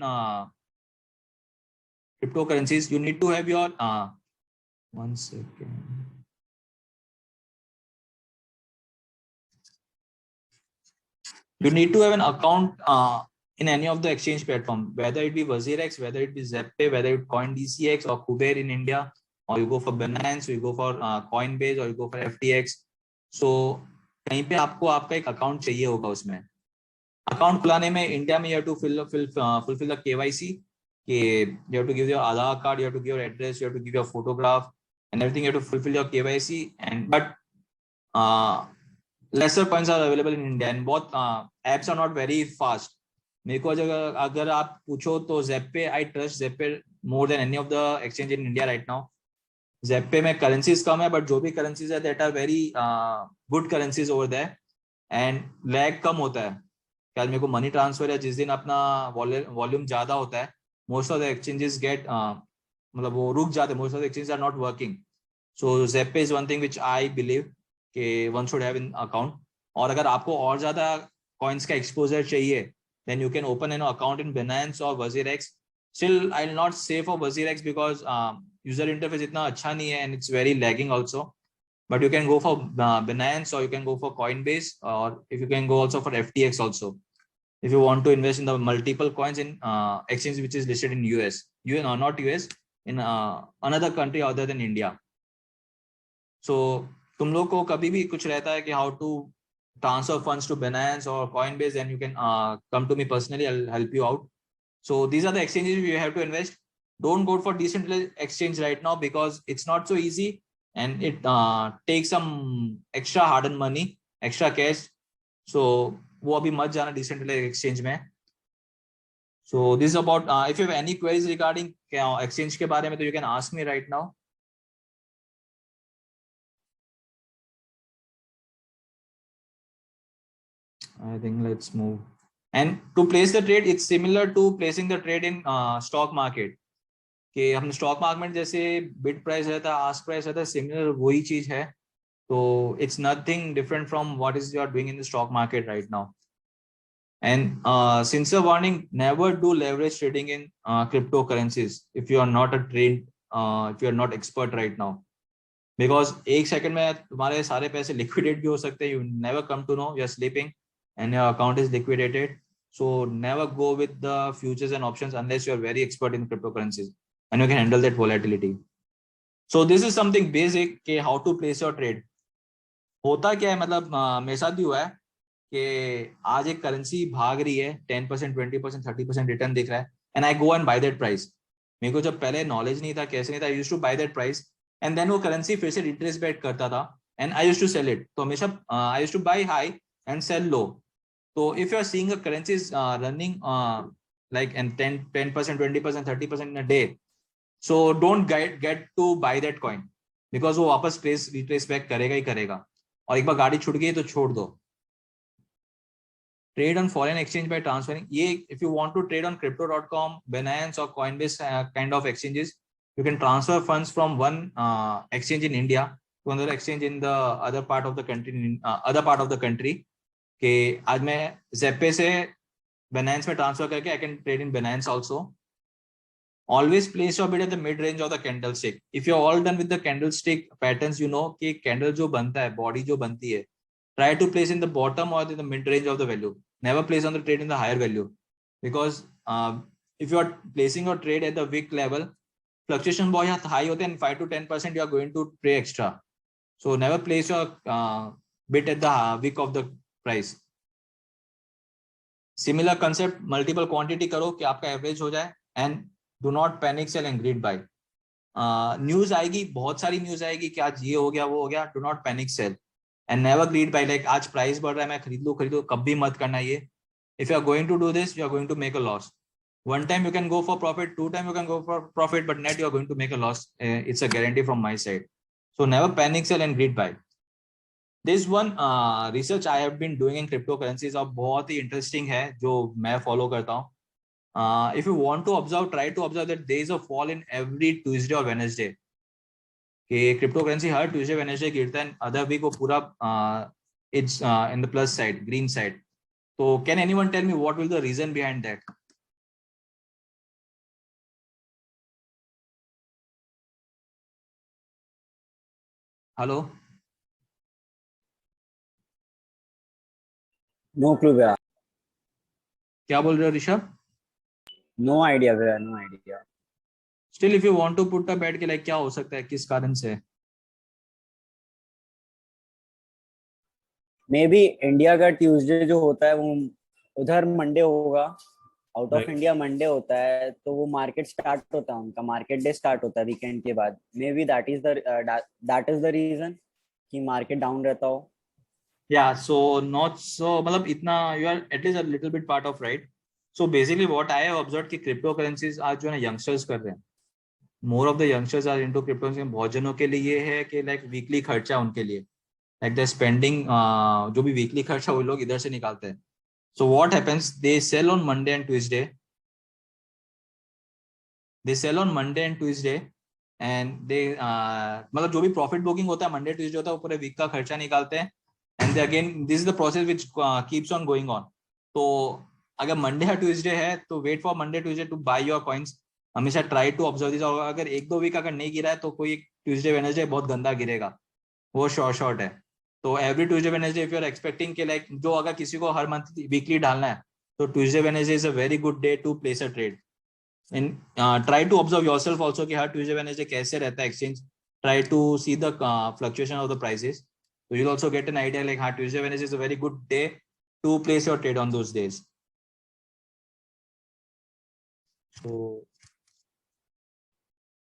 cryptocurrencies, you need to have your one second. You need to have an account in any of the exchange platform, whether it be WazirX, whether it be Zeppay, whether it CoinDCX or Kuber in India, or you go for Binance, or you go for Coinbase, or you go for FTX. So कहीं पे आपको आपका एक account चाहिए होगा. उसमें account खुलाने में India में you have to fulfill the KYC. You have to give your Aadhaar card, you have to give your address, you have to give your photograph and everything. You have to fulfill your KYC. And but lesser coins are available in India, and both apps are not very fast. मेरे को अगर आप पूछो तो Zeppay, I trust Zeppay more than any of the exchange in India right now. Zeppay में currencies कम है, but जो भी currencies है that are very good currencies over there, and lag कम होता है. क्या मेरे को मनी ट्रांसफर या जिस दिन अपना वॉल्यूम ज्यादा होता है, most of the exchanges get मतलब वो रुक जाते. most of the exchanges are not working. So Zeppay is one thing which I believe कि one should have in account. और अगर आपको और ज्यादा coins का exposure चाहिए, then you can open an account in Binance or WazirX. Still, I'll not say for WazirX because user interface इतना अच्छा नहीं है and it's very lagging also. But you can go for Binance, or you can go for Coinbase, or if you can go also for FTX also. If you want to invest in the multiple coins in exchange which is listed in US, not US, in another country other than India. So तुम लोग को कभी भी कुछ रहता है कि how to transfer funds to Binance or Coinbase, then you can come to me personally. I'll help you out. So these are the exchanges you have to invest. Don't go for decentralized exchange right now because it's not so easy, and it takes some extra hard-earned money, extra cash. So वो अभी मत जाना decentralized exchange में. So this is about if you have any queries regarding exchange के बारे में, तो you can ask me right now. I think let's move. And to place the trade, it's similar to placing the trade in stock market. कि हम stock market जैसे bid price रहता है, ask price रहता है, सिमिलर वही चीज है. तो it's nothing different from what is you are doing in the stock market right now. And since a warning, never do leverage trading in crypto currencies if you are not a trade, if you are not expert right now. Because एक second में तुम्हारे सारे पैसे liquidate भी हो सकते हैं. You never come to know, you are sleeping and your account is liquidated. So never go with the futures and options unless you are very expert in cryptocurrencies and you can handle that volatility. So this is something basic, okay, how to place your trade. होता क्या है, मतलब मेरे साथ भी हुआ है कि आज एक करेंसी भाग रही है 10%, 20%, 30% रिटर्न दिख रहा है, and I go and bye that price. मेरे को जब पहले नॉलेज नहीं था, कैसे नहीं था, I used to buy that price, and then वो करेंसी फिर से रिट्रेस बैक करता था, and I used to sell it. तो हमेशा I used to buy high and sell low. So if you are seeing a currency is running like and 10%, 20%, 30% in a day, so don't get to buy that coin, because वो वापस retrace back करेगा ही करेगा, और एक बार गाड़ी छूट गई तो छोड़ दो. Trade on foreign exchange by transferring. ये if you want to trade on crypto.com, Binance or Coinbase kind of exchanges, you can transfer funds from one exchange in India to another exchange in the other part of the country. कि आज मैं Zeppe से Binance में transfer करके I can trade in Binance also. Always place your bid at the mid range of the candlestick. If you're all done with the candlestick patterns, you know कि candle जो बनता है, body जो बनती है, try to place in the bottom or in the mid range of the value. Never place on the trade in the higher value, because if you are placing your trade at the wick level, fluctuation बहुत high होते हैं, and 5 to 10% you are going to pay extra. So never place your bid at the wick of the price. Similar concept, multiple quantity करो कि आपका average हो जाए, and do not panic sell and greed buy. News आएगी, बहुत सारी news आएगी कि आज ये हो गया वो हो गया, do not panic sell and never greed buy. Like आज प्राइस बढ़ रहा है, मैं खरीद लो, कभी मत करना ये. If you are going to do this, you are going to make a loss. One time you can go for profit, 2 times you can go for profit, but net you are going to make a loss. It's a guarantee from my side. So never panic sell and greed buy. This one research I have been doing in cryptocurrencies और बहुत ही interesting है, जो मैं follow करता हूँ. If you want to observe, try to observe that there is a fall in every Tuesday or Wednesday. कि cryptocurrency हर Tuesday Wednesday गिरता है, other week वो पूरा it's in the plus side, green side. So can anyone tell me what will the reason behind that? Hello? No clue, भैया. क्या बोल रहे हो ऋषभ? No idea, भैया. No idea. Still if you want to put a bet कि like क्या हो सकता है, किस कारण से? Maybe India का Tuesday जो होता है वो उधर मंडे होगा. Out of Right. India Monday होता है, तो वो मार्केट स्टार्ट होता है, उनका मार्केट डे स्टार्ट होता है वीकेंड के बाद. May be that is the reason कि मार्केट डाउन रहता हो. Yeah, so not so, मतलब इतना you are at least a little bit part of right. So basically what I have observed कि cryptocurrencies आज जो है ना youngsters कर रहे हैं. More of the youngsters are into cryptocurrencies. बहुत जनों के लिए ये है कि like weekly खर्चा उनके लिए, like the spending जो भी weekly खर्चा वो लोग इधर से निकालते हैं. So what happens? They sell on Monday and Tuesday. They sell on Monday and Tuesday, and they मतलब जो भी profit booking होता है Monday Tuesday होता है, वो पूरे week का खर्चा निकालते हैं. And again, this is the process which keeps on going on. तो अगर Monday या Tuesday है तो wait for Monday Tuesday to buy your coins. हमेशा try to observe this. और अगर 1-2 वीक अगर नहीं गिरा है तो कोई Tuesday Wednesday बहुत गंदा गिरेगा, वो शॉर्ट है. तो every Tuesday Wednesday if you are expecting कि like जो अगर किसी को हर मंथ वीकली डालना है, तो Tuesday Wednesday is a very good day to place a trade. And try to observe yourself also कि हर Tuesday Wednesday कैसे रहता है exchange. Try to see the fluctuation of the prices. So you'll also get an idea like how Tuesday Wednesday is a very good day to place your trade on those days. So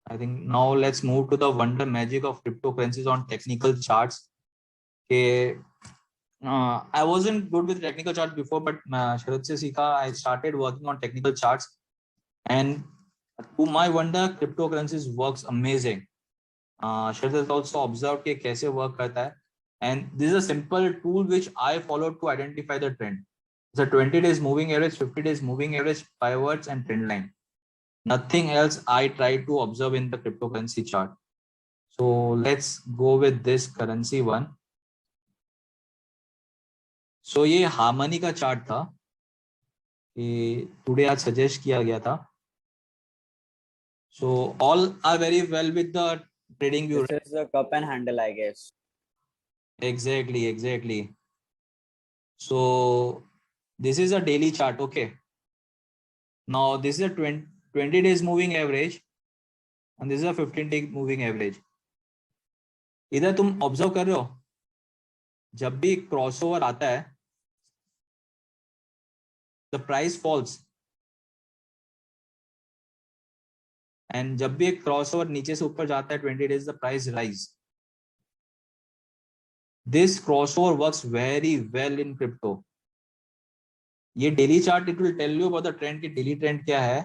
I think now let's move to the wonder magic of cryptocurrencies on technical charts. Okay, I wasn't good with technical charts before, but Sharad se सीखा, I started working on technical charts, and to my wonder, cryptocurrencies works amazing. Sharad has also observed कि कैसे work करता है. And this is a simple tool which I followed to identify the trend. It's a 20 days moving average, 50 days moving average, pivots and trend line. Nothing else I try to observe in the cryptocurrency chart. So let's go with this currency one. So ये harmony का chart था कि today आज suggest किया गया था. So all are very well with the trading view. This is the cup and handle, I guess. Exactly. So this is a daily chart. Okay. Now this is a 20 days moving average, and this is a 15-day moving average. इधर तुम observe कर रहे हो जब भी crossover आता है the price falls, and जब भी एक क्रॉसओवर नीचे से ऊपर जाता है 20 days the price rise. This crossover works very well in crypto. ये daily chart it will tell you about the trend की डेली ट्रेंड क्या है,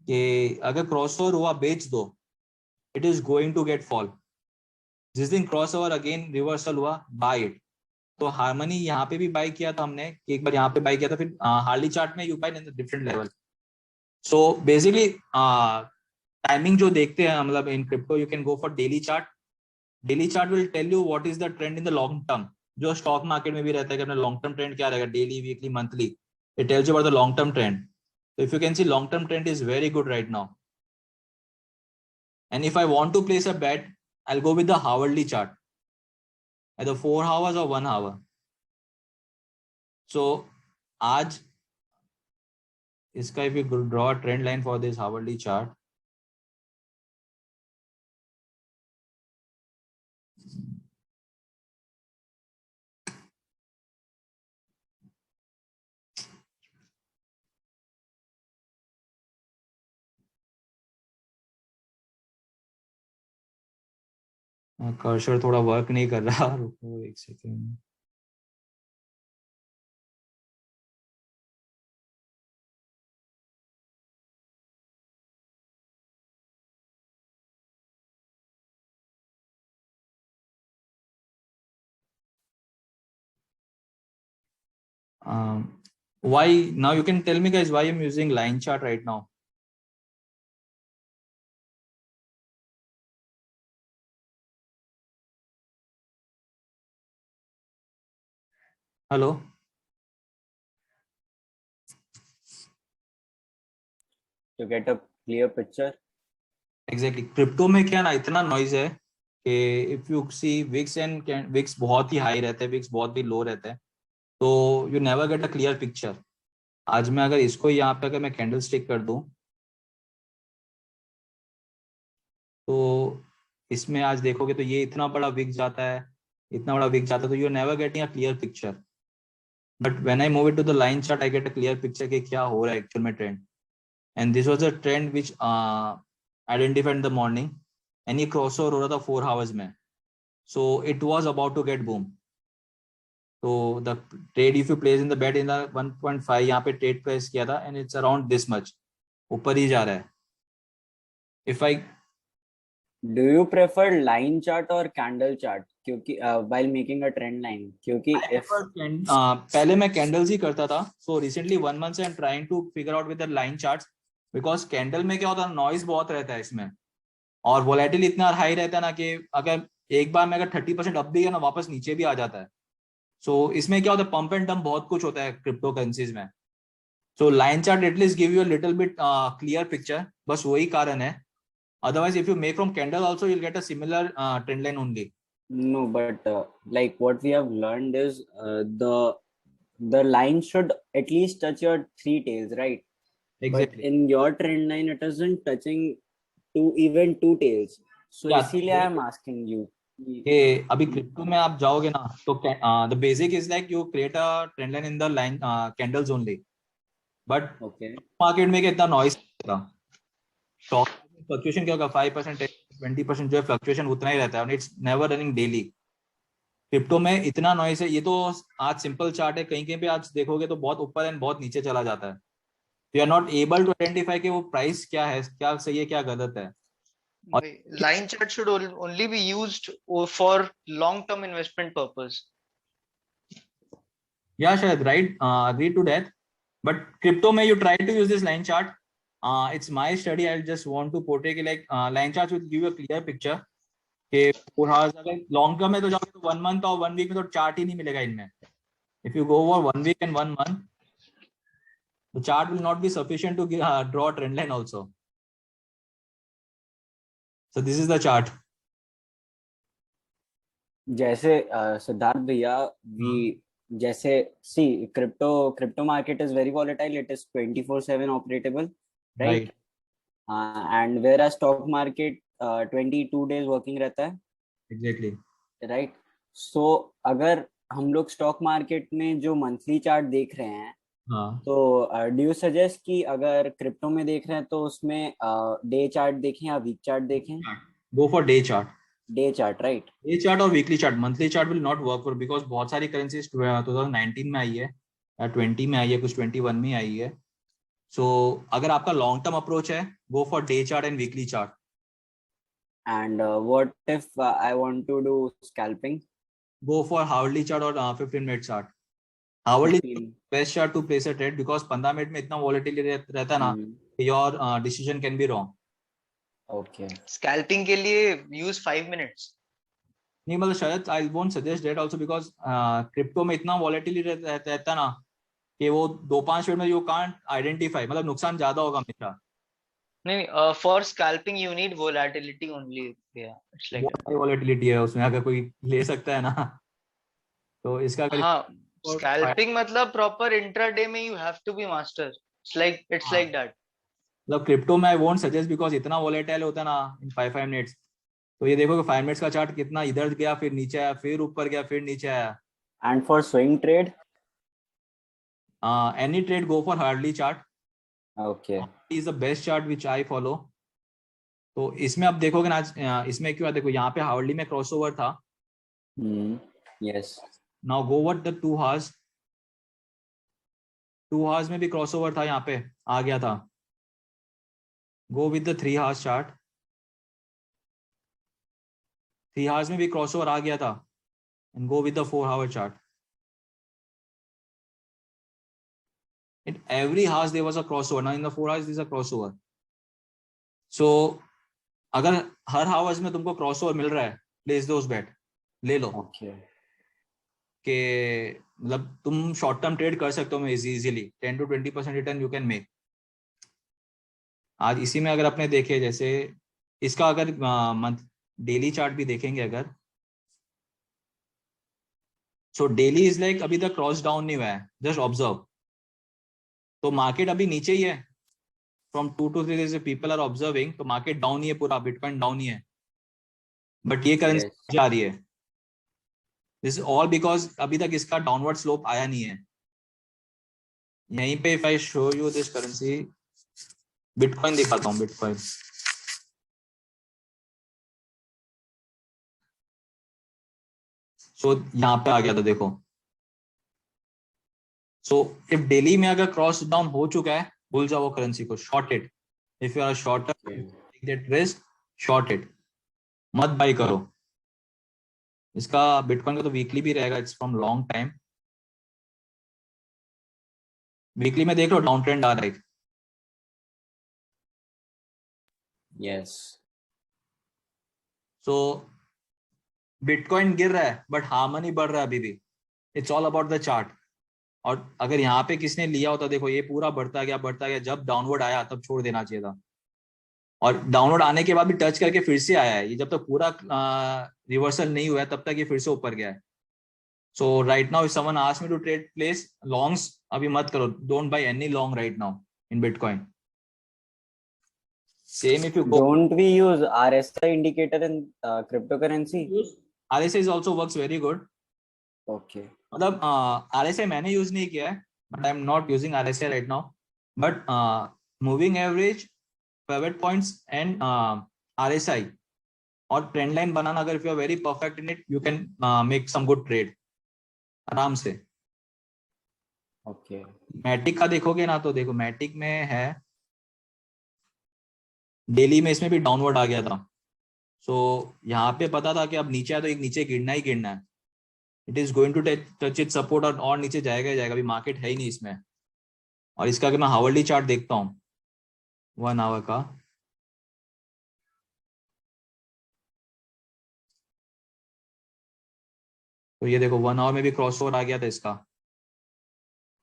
कि अगर क्रॉसओवर हुआ बेच दो, it is going to get fall. जिस दिन क्रॉसओवर अगेन रिवर्सल हुआ, बाय इट. तो हार्मनी यहाँ पे भी बाय किया था हमने, एक बार यहाँ पे बाय किया था, फिर हार्ली चार्ट में you buy in different level. So basically timing जो देखते हैं मतलब in crypto you can go for daily chart. Daily chart will tell you what is the trend in the long term, जो stock market में भी रहता है कि अपना लॉन्ग टर्म ट्रेंड क्या रहेगा, daily weekly monthly, it tells you about the long term trend. So if you can see, long term trend is very good right now. And if I want to place a bet, I'll go with the hourly chart, either 4 hours or 1 hour. So आज इसका if you draw a trend line for this hourly chart, cursor थोड़ा work नहीं कर रहा, रुको एक second. Why now you can tell me guys why I'm using line chart right now. Hello. To get a clear picture. Exactly. Crypto में क्या ना इतना नॉइज है कि if you see wicks and wicks बहुत ही हाई रहते हैं, विक्स बहुत ही लो रहते हैं, तो you never get a clear picture. आज मैं अगर इसको यहाँ पे अगर मैं कैंडल स्टिक कर दूं, तो इसमें आज देखोगे तो ये इतना बड़ा विक जाता है, इतना बड़ा विक जाता है, तो you never getting a clear picture. But when I move it to the line chart I get a clear picture कि क्या हो रहा है एक्चुअल में trend. And this was a trend which identified in the morning, and ये crossover हो रहा था 4 आवर्स में. So it was about to get boom. तो the trade if you place in the bet in the 1.5, यहाँ पे trade place किया था and it's around this much, ऊपर ही जा रहा है. If I Do you prefer line chart or candle chart? क्योंकि while making a trend line, क्योंकि if पहले मैं कैंडल्स ही करता था. सो रिसेंटली 1 month से I am trying to figure out with the line charts, because candle में क्या होता है, नॉइज बहुत रहता है इसमें, और वोलेटिल इतना हाई रहता है ना कि अगर एक बार में अगर 30% अप भी है ना, वापस नीचे भी आ जाता है. सो इसमें क्या होता है, पंप एंड डंप बहुत कुछ होता है क्रिप्टो करेंसीज में. So line chart at least give you a little bit clear picture, बस वही कारण है. Otherwise, if you make from candle also, you'll get a similar trend line only. no, but like what we have learned is the line should at least touch your 3 tails, right? Exactly. But in your trend line, it isn't touching even 2 tails. So Yeah. इसीलिए I am asking you. कि अभी crypto में आप जाओगे ना, तो the basic is like you create a trend line in the line candles only. But Okay. Market में कितना नॉइस होगा, स्टॉक फ्लक्चुएशन क्या होगा, 5% 20% जो है फ्लक्चुएशन उतना ही रहता है, it's never running daily. Crypto में इतना नॉइस है. ये तो आज सिंपल चार्ट है, कहीं कहीं पे आज देखोगे तो बहुत ऊपर एंड बहुत नीचे चला जाता है. You are not able to identify कि वो प्राइस क्या है, क्या सही है क्या गलत है. Line chart should only be used for long term investment purpose. Yeah, शायद right, agree to that. But crypto में you try to use this line chart. It's my study. I just want to portray कि like line chart will give you a clear picture कि 4 hours अगर long term में तो जाओगे तो 1 month और 1 week में तो chart ही नहीं मिलेगा इनमें. If you go over 1 week and 1 month, the chart will not be sufficient to draw a trend line also. So this is the chart. जैसे सिद्धार्थ भैया, we जैसे see crypto market is very volatile. It is 24/7 operatable, right? And whereas stock market 22 days working रहता है. Exactly. Right. So अगर हम लोग stock market में जो मंथली चार्ट देख रहे हैं, हाँ, तो डू यू सजेस्ट कि अगर क्रिप्टो में देख रहे हैं तो उसमें डे चार्ट देखें या वीक चार्ट देखें? Go for day chart. Day chart, right? Day chart और weekly chart. Monthly chart will not work for, because बहुत सारी करेंसीज 2019 में आई है या 20 में आई है, कुछ 21 में आई है. सो अगर आपका लॉन्ग टर्म अप्रोच है, गो for day chart and weekly chart. And what if I want to do scalping? Go for hourly chart or 15-minute chart. Hourly 15. best chart to place a trade because 15 minute में इतना volatility रहता है ना, your decision can be wrong. Okay. Scalping के लिए use 5 minutes. नहीं मतलब शायद I won't suggest that also because crypto में इतना volatility रहता है ना कि वो 2-5 मिनट में you can't identify, मतलब नुकसान ज्यादा होगा हमेशा. नहीं, for scalping you need volatility only. It's like बहुत volatility है उसमें, अगर कोई ले सकता है ना तो इसका अगर हाँ, स्कैल्पिंग मतलब प्रॉपर इंट्राडे में you have to be master. It's like that. मतलब क्रिप्टो में आई वोंट सजेस्ट बिकॉज इतना वोलेटाइल होता है ना इन 5 मिनट्स. तो ये देखो कि 5 मिनट्स का चार्ट कितना इधर गया, फिर नीचे आया, फिर ऊपर गया, फिर नीचे आया. And for swing trade? Any trade go for hardly chart. Okay. Is the best chart which I follow. तो इसमें अब देखोगे ना इसमें क्यों देखो यहाँ पे हार्डली में क्रॉसओवर था. Yes. Now go what the 2 hours. 2 hours में भी क्रॉसओवर था, यहाँ पे आ गया था. Go with the 3 hours chart. 3 hours में भी क्रॉसओवर आ गया था. And go with the 4 hour chart. In every house there was a crossover. Now in the 4 hours there is a crossover. So अगर हर hours में तुमको crossover मिल रहा है, place those bet, ले लो. Okay. कि मतलब तुम short term trade कर सकते हो easily 10 to 20% return you can make. आज इसी में अगर अपने देखे जैसे इसका अगर मंथ डेली चार्ट भी देखेंगे अगर, so daily is like अभी तक क्रॉस डाउन नहीं हुआ है, just observe. तो मार्केट अभी नीचे ही है. From 2 to 3 days people are observing, तो मार्केट डाउन ही है, पूरा बिटकॉइन डाउन ही है. बट ये करेंसी जा रही है. दिस इज ऑल बिकॉज अभी तक इसका डाउनवर्ड स्लोप आया नहीं है. यहीं पे if I show you this currency, bitcoin दिखाता हूँ. बिटकॉइन सो यहाँ पे आ गया था देखो. सो इफ डेली में अगर क्रॉस डाउन हो चुका है, भूल जाओ वो करेंसी को, short it. If you are shorter, take that risk, short it, मत बाई करो. इसका बिटकॉइन का तो वीकली भी रहेगा, it's from long time. Weekly में देख लो डाउन ट्रेंड आ रहा है. Yes. सो बिटकॉइन गिर रहा है बट हार्मनी बढ़ रहा है अभी भी. It's all about the chart. और अगर यहाँ पे किसने लिया होता, देखो ये पूरा बढ़ता गया, जब डाउनवर्ड आया तब छोड़ देना चाहिए था. और डाउनवर्ड आने के बाद भी टच करके फिर से आया है. ये जब तक पूरा रिवर्सल नहीं हुआ है तब तक ये फिर से ऊपर गया है. So right now if someone asks me to trade place longs, अभी मत करो. Don't buy any long right now in Bitcoin. Same if you go, Don't we use RSI indicator in cryptocurrency? RSI is also works very good. Okay. मतलब RSI मैंने use नहीं किया है, but I am not using RSI right now. But moving average, pivot points and RSI और trend line बनाना, अगर if you are very perfect in it, you can make some good trade आराम से. Okay. मैटिक का देखोगे ना, तो देखो मैटिक में है डेली में, इसमें भी डाउनवर्ड आ गया था. सो यहाँ पे पता था कि अब नीचे है तो एक नीचे गिरना ही गिरना है. It is going to touch it support और नीचे जाएगा ही जाएगा. अभी मार्केट है ही नहीं इसमें. और इसका अगर मैं हावर्ली चार्ट देखता हूँ 1 आवर का, तो ये देखो 1 आवर में भी क्रॉसओवर आ गया था. इसका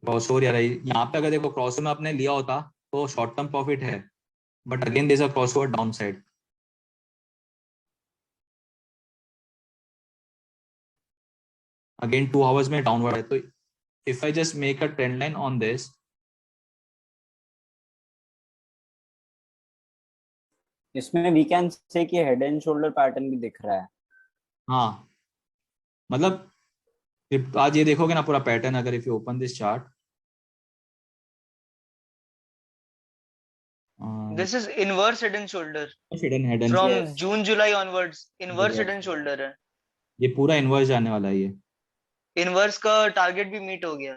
क्रॉसओवर यार यहाँ पे अगर देखो क्रॉसओवर में आपने लिया होता तो शॉर्ट टर्म प्रॉफिट है, but again there is a crossover down side. Again 2 hours में डाउनवर्ड है. तो if I just make a trend line on this, इसमें we can say कि head and shoulder pattern भी दिख रहा है. हाँ मतलब आज ये देखोगे ना पूरा पैटर्न, अगर if you open this chart, This is inverse head and shoulder head and from Yes. June July onwards. Inverse head Yes. and shoulder है. ये पूरा इन्वर्स जाने वाला है ये, Inverse का टारगेट भी मीट हो गया.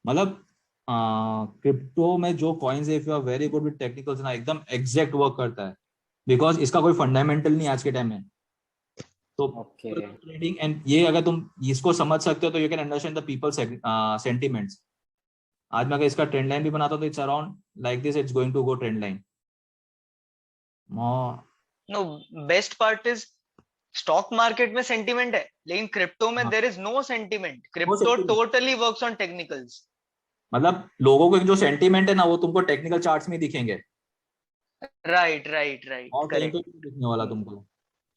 मतलब क्रिप्टो में जो कॉइन्स है, if you are very good with technicals ना, एकदम एग्जैक्ट वर्क करता है, बिकॉज इसका कोई फंडामेंटल नहीं आज के टाइम में. तो Okay. ट्रेडिंग एंड ये अगर तुम इसको समझ सकते हो तो you can understand the people sentiments. आज मैं अगर इसका ट्रेंड लाइन भी बनाता हूं तो it's around like this, it's going to go trend line. No, best part is stock market में सेंटिमेंट है, लेकिन क्रिप्टो में हाँ. There is no sentiment. Crypto sentiment. Totally works on technicals. मतलब लोगों को जो सेंटीमेंट है ना, वो तुमको टेक्निकल चार्ट्स में दिखेंगे, राइट और कहीं पे करेक्ट. नहीं दिखने वाला तुमको.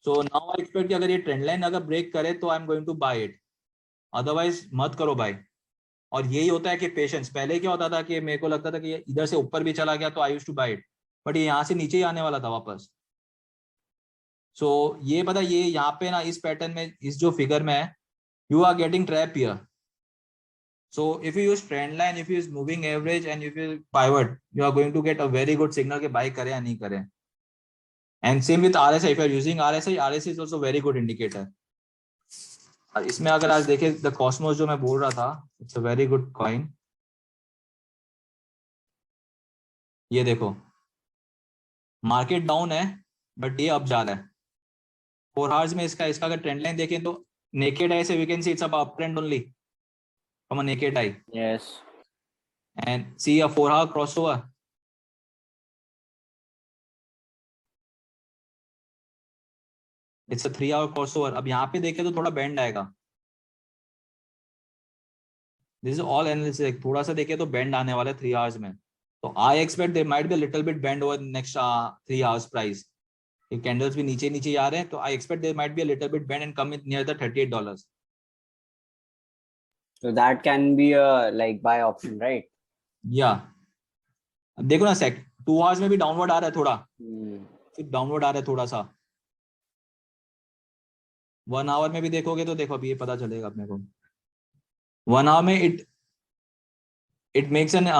सो नाउ आई एक्सपेक्ट कि अगर ये ट्रेंड लाइन अगर ब्रेक करे तो I am going to buy it, otherwise मत करो बाय. और यही होता है कि पेशेंस. पहले क्या होता था कि मेरे को लगता था कि ये इधर से ऊपर भी चला गया तो I used to buy it, but ये यहाँ से नीचे ही आने वाला था वापस. सो ये पता, ये यहाँ पे ना इस पैटर्न में, इस जो फिगर में है, you are getting trap here. So if you use trend line, if you use moving average and if you pivot, you are going to get a very good signal कि buy करे या नहीं करे. And same with RSI. If you are using RSI, RSI is also very good indicator. और इसमें अगर आज देखें the Cosmos जो मैं बोल रहा था, it's a very good coin. ये देखो मार्केट डाउन है बट ये अप जा रहा है. 4 hours में इसका अगर ट्रेंड लाइन देखें तो नेकेड आई से we can see it's up trend only from a naked eye. Yes. And see a 4-hour crossover. It's a 3-hour crossover. अब यहाँ पे देखें तो थोड़ा बेंड आएगा. This is all analysis. थोड़ा सा देखें तो बेंड आने वाला है 3 hours में. तो I expect there might be a little bit bend over the next 3 hours price. ये कैंडल्स भी नीचे नीचे आ रहे हैं, तो I expect there might be a little bit bend and come in near the $38. So that can be a like buy option, right? Yeah. अब देखो ना 2 hours में भी डाउनवर्ड आ रहा है थोड़ा, Hmm. फिर डाउनवर्ड आ रहा है थोड़ा सा. 1 hour में भी देखोगे तो देखो अभी ये पता चलेगा अपने को. 1 hour में it makes an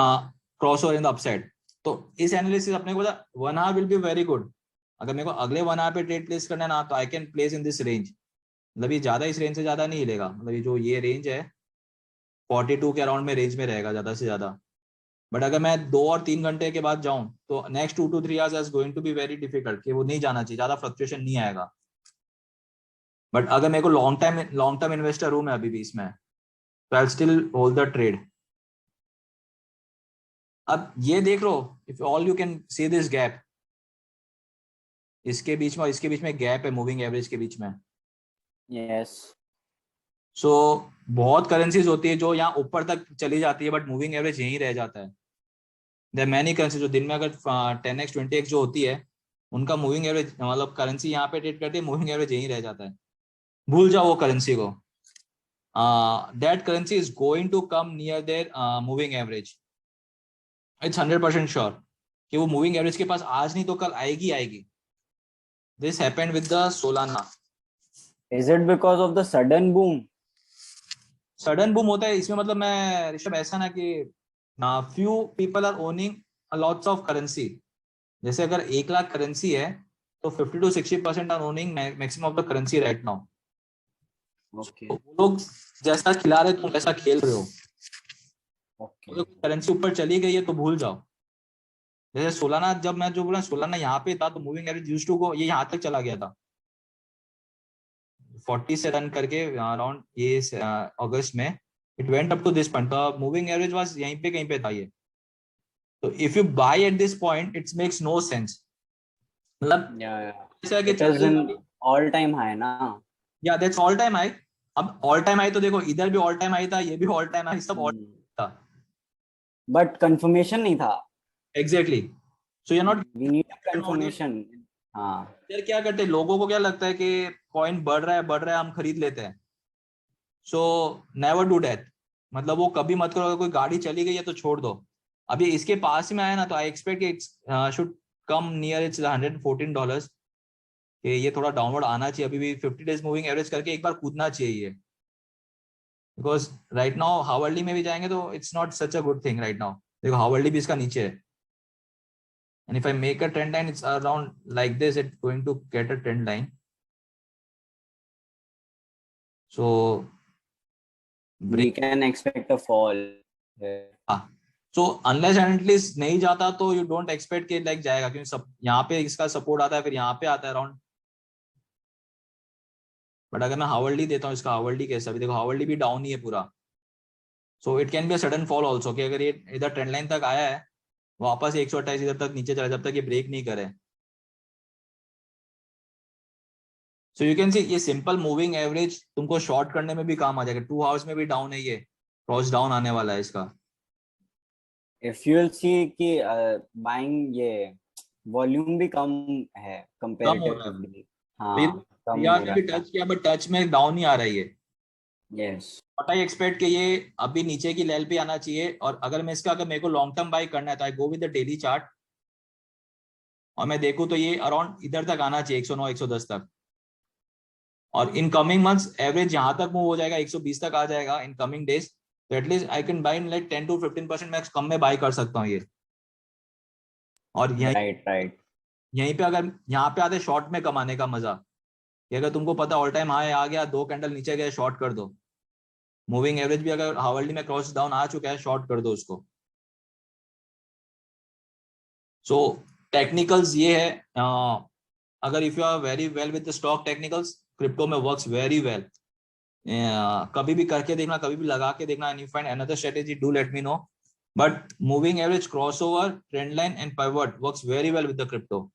crossover in the upside. तो इस एनालिसिस अपने को 1 hour will be very good. अगर मेरे को अगले 1 hour पे ट्रेड प्लेस करना है ना, तो I can place in this range. मतलब ये ज्यादा इस रेंज से ज्यादा नहीं हिलेगा. मतलब ये जो ये रेंज है 42 के अराउंड में रेंज में रहेगा ज्यादा से ज्यादा. बट अगर मैं 2 और 3 घंटे के बाद जाऊं तो next 2 to 3 hours is going to be very difficult, कि वो नहीं जाना चाहिए, ज्यादा फ्लक्चुएशन नहीं आएगा. बट अगर मेरे को लॉन्ग टर्म इन्वेस्टर हूं मैं अभी भी इसमें, तो I still hold the trade. अब ये देख लो, if all you can see this gap, इसके बीच में और इसके बीच में गैप है मूविंग एवरेज के बीच में. Yes. सो बहुत करेंसीज होती है जो यहाँ ऊपर तक चली जाती है बट मूविंग एवरेज यहीं रह जाता है. देयर मैनी करेंसी जो दिन में अगर 10x 20x जो होती है, उनका मूविंग एवरेज मतलब करेंसी यहाँ पे ट्रेड करती है, मूविंग एवरेज यहीं रह जाता है. भूल जाओ वो करेंसी को. That currency is going to come near there moving average. It's 100% sure कि वो मूविंग एवरेज के पास आज नहीं तो कल आएगी. This happened with the Solana. Is it because of the sudden boom? Sudden boom होता है इसमें. मतलब मैं ऋषभ ऐसा ना कि few people are owning lots of currency. जैसे अगर 1 लाख करेंसी है तो 50 to 60% are owning maximum of the currency right now. Okay. वो लोग जैसा खिला रहे तुम वैसा खेल रहे हो. Okay. करेंसी ऊपर चली गई है तो भूल जाओ. जैसे सोलाना, जब मैं जो बोला सोलाना यहाँ पे था तो moving average used to go, ये यहाँ तक चला गया था 40 से रन करके अराउंड ये अगस्त में it went up to this point. तो मूविंग एवरेज वाज यहीं पे कहीं पे था ये. तो if you buy at this point it's makes no sense. मतलब Yeah. ऐसा है कि It is an all-time high, ना? या दैट्स ऑल टाइम हाई. अब ऑल टाइम हाई तो देखो इधर भी ऑल टाइम हाई था, ये भी ऑल टाइम हाई, सब ऑल था. But confirmation नहीं था. Exactly. So you are not. We need a confirmation. हाँ. यार क्या करते हैं, लोगों को क्या लगता है कि कॉइन बढ़ रहा है हम खरीद लेते हैं. So never do that. मतलब वो कभी मत करो. अगर कोई गाड़ी चली गई है तो छोड़ दो. अभी इसके पास में आया ना तो I expect it's should come near it's $114. कि ये थोड़ा डाउनवर्ड आना चाहिए. अभी भी 50 डेज मूविंग एवरेज करके एक बार कूदना चाहिए. because right now हावर्ली में भी जाएंगे तो it's not such a good thing right now. देखो हावर्ली भी इसका नीचे है, and if I make a trend line, it's around like this, it's going to get a trend line. So we can expect a fall. So unless and at least नहीं जाता तो you don't expect कि like जाएगा, क्योंकि सब यहाँ पे इसका सपोर्ट आता है, फिर यहाँ पे आता है अराउंड. बट अगर मैं हावर्ली देता हूँ, इसका हावर्ली कैसा, अभी देखो हावर्ली भी डाउन ही है पूरा. So it can be a sudden fall also, कि अगर ये इधर ट्रेंड लाइन तक आया है, वापस 128 इधर तक नीचे चला, जब तक ये ब्रेक नहीं करे. सो यू कैन सी ये सिंपल मूविंग एवरेज तुमको शॉर्ट करने में भी काम आ जाएगा. 2 आवर्स में भी डाउन है, ये क्रॉस डाउन आने वाला है इसका. If you'll see कि buying ये वॉल्यूम भी कम है कंपैरेटिवली. हाँ, कम हो रहा है. टच किया बट टच में डाउन ही आ रहा है ये. Yes. What I expect कि ये अभी नीचे की लेवल पे आना चाहिए, और अगर मैं इसका, अगर मेरे को लॉन्ग टर्म बाय करना है तो I go with the daily chart, और मैं देखूं तो ये अराउंड इधर तक आना चाहिए 109 110 तक. और इन कमिंग मंथ्स एवरेज यहाँ तक मूव हो जाएगा, 120 तक आ जाएगा इन कमिंग डेज. तो at least I can buy in like 10 to 15% मैं कम में बाय कर सकता हूँ ये. और यहीं पे अगर यहाँ पे आते शॉर्ट में कमाने का मजा, कि अगर तुमको पता ऑल टाइम हाई आ गया, 2 कैंडल नीचे गए, शॉर्ट कर दो. मूविंग एवरेज भी अगर हावर्ली में क्रॉस डाउन आ चुका है, शॉर्ट कर दो उसको. सो टेक्निकल्स ये है, अगर if you are very well with the stock technicals, crypto में वर्क्स वेरी वेल. कभी भी करके देखना, कभी भी लगा के देखना, and you find another strategy, do let me know. But moving average, crossover, trend line and pivot works very well with the crypto.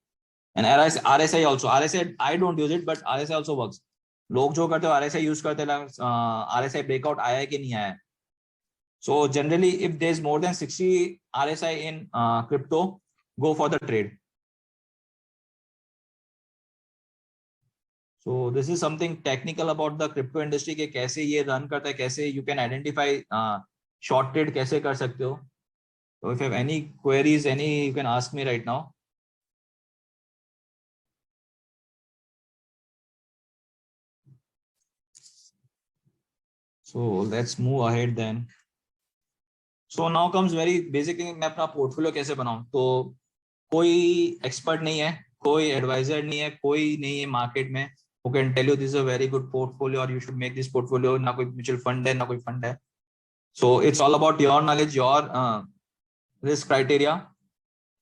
And RSI also. RSI I don't use it, but RSI also works. लोग जो करते हो RSI use करते हैं, RSI breakout आया है कि नहीं आया है. So generally if there is more than 60 RSI in crypto, go for the trade. So this is something technical about the crypto industry, के कैसे ये रन करता है, कैसे you can identify short trade कैसे कर सकते हो. So if you have any queries, you can ask me right now. So let's move ahead then. So now comes very basic thing, मैं अपना पोर्टफोलियो कैसे बनाऊं. तो कोई एक्सपर्ट नहीं है, कोई एडवाइजर नहीं है, कोई नहीं है मार्केट में who can tell you this is a very good portfolio or you should make this portfolio. ना कोई म्यूचुअल फंड है, ना कोई फंड है. So it's all about your knowledge, your risk criteria.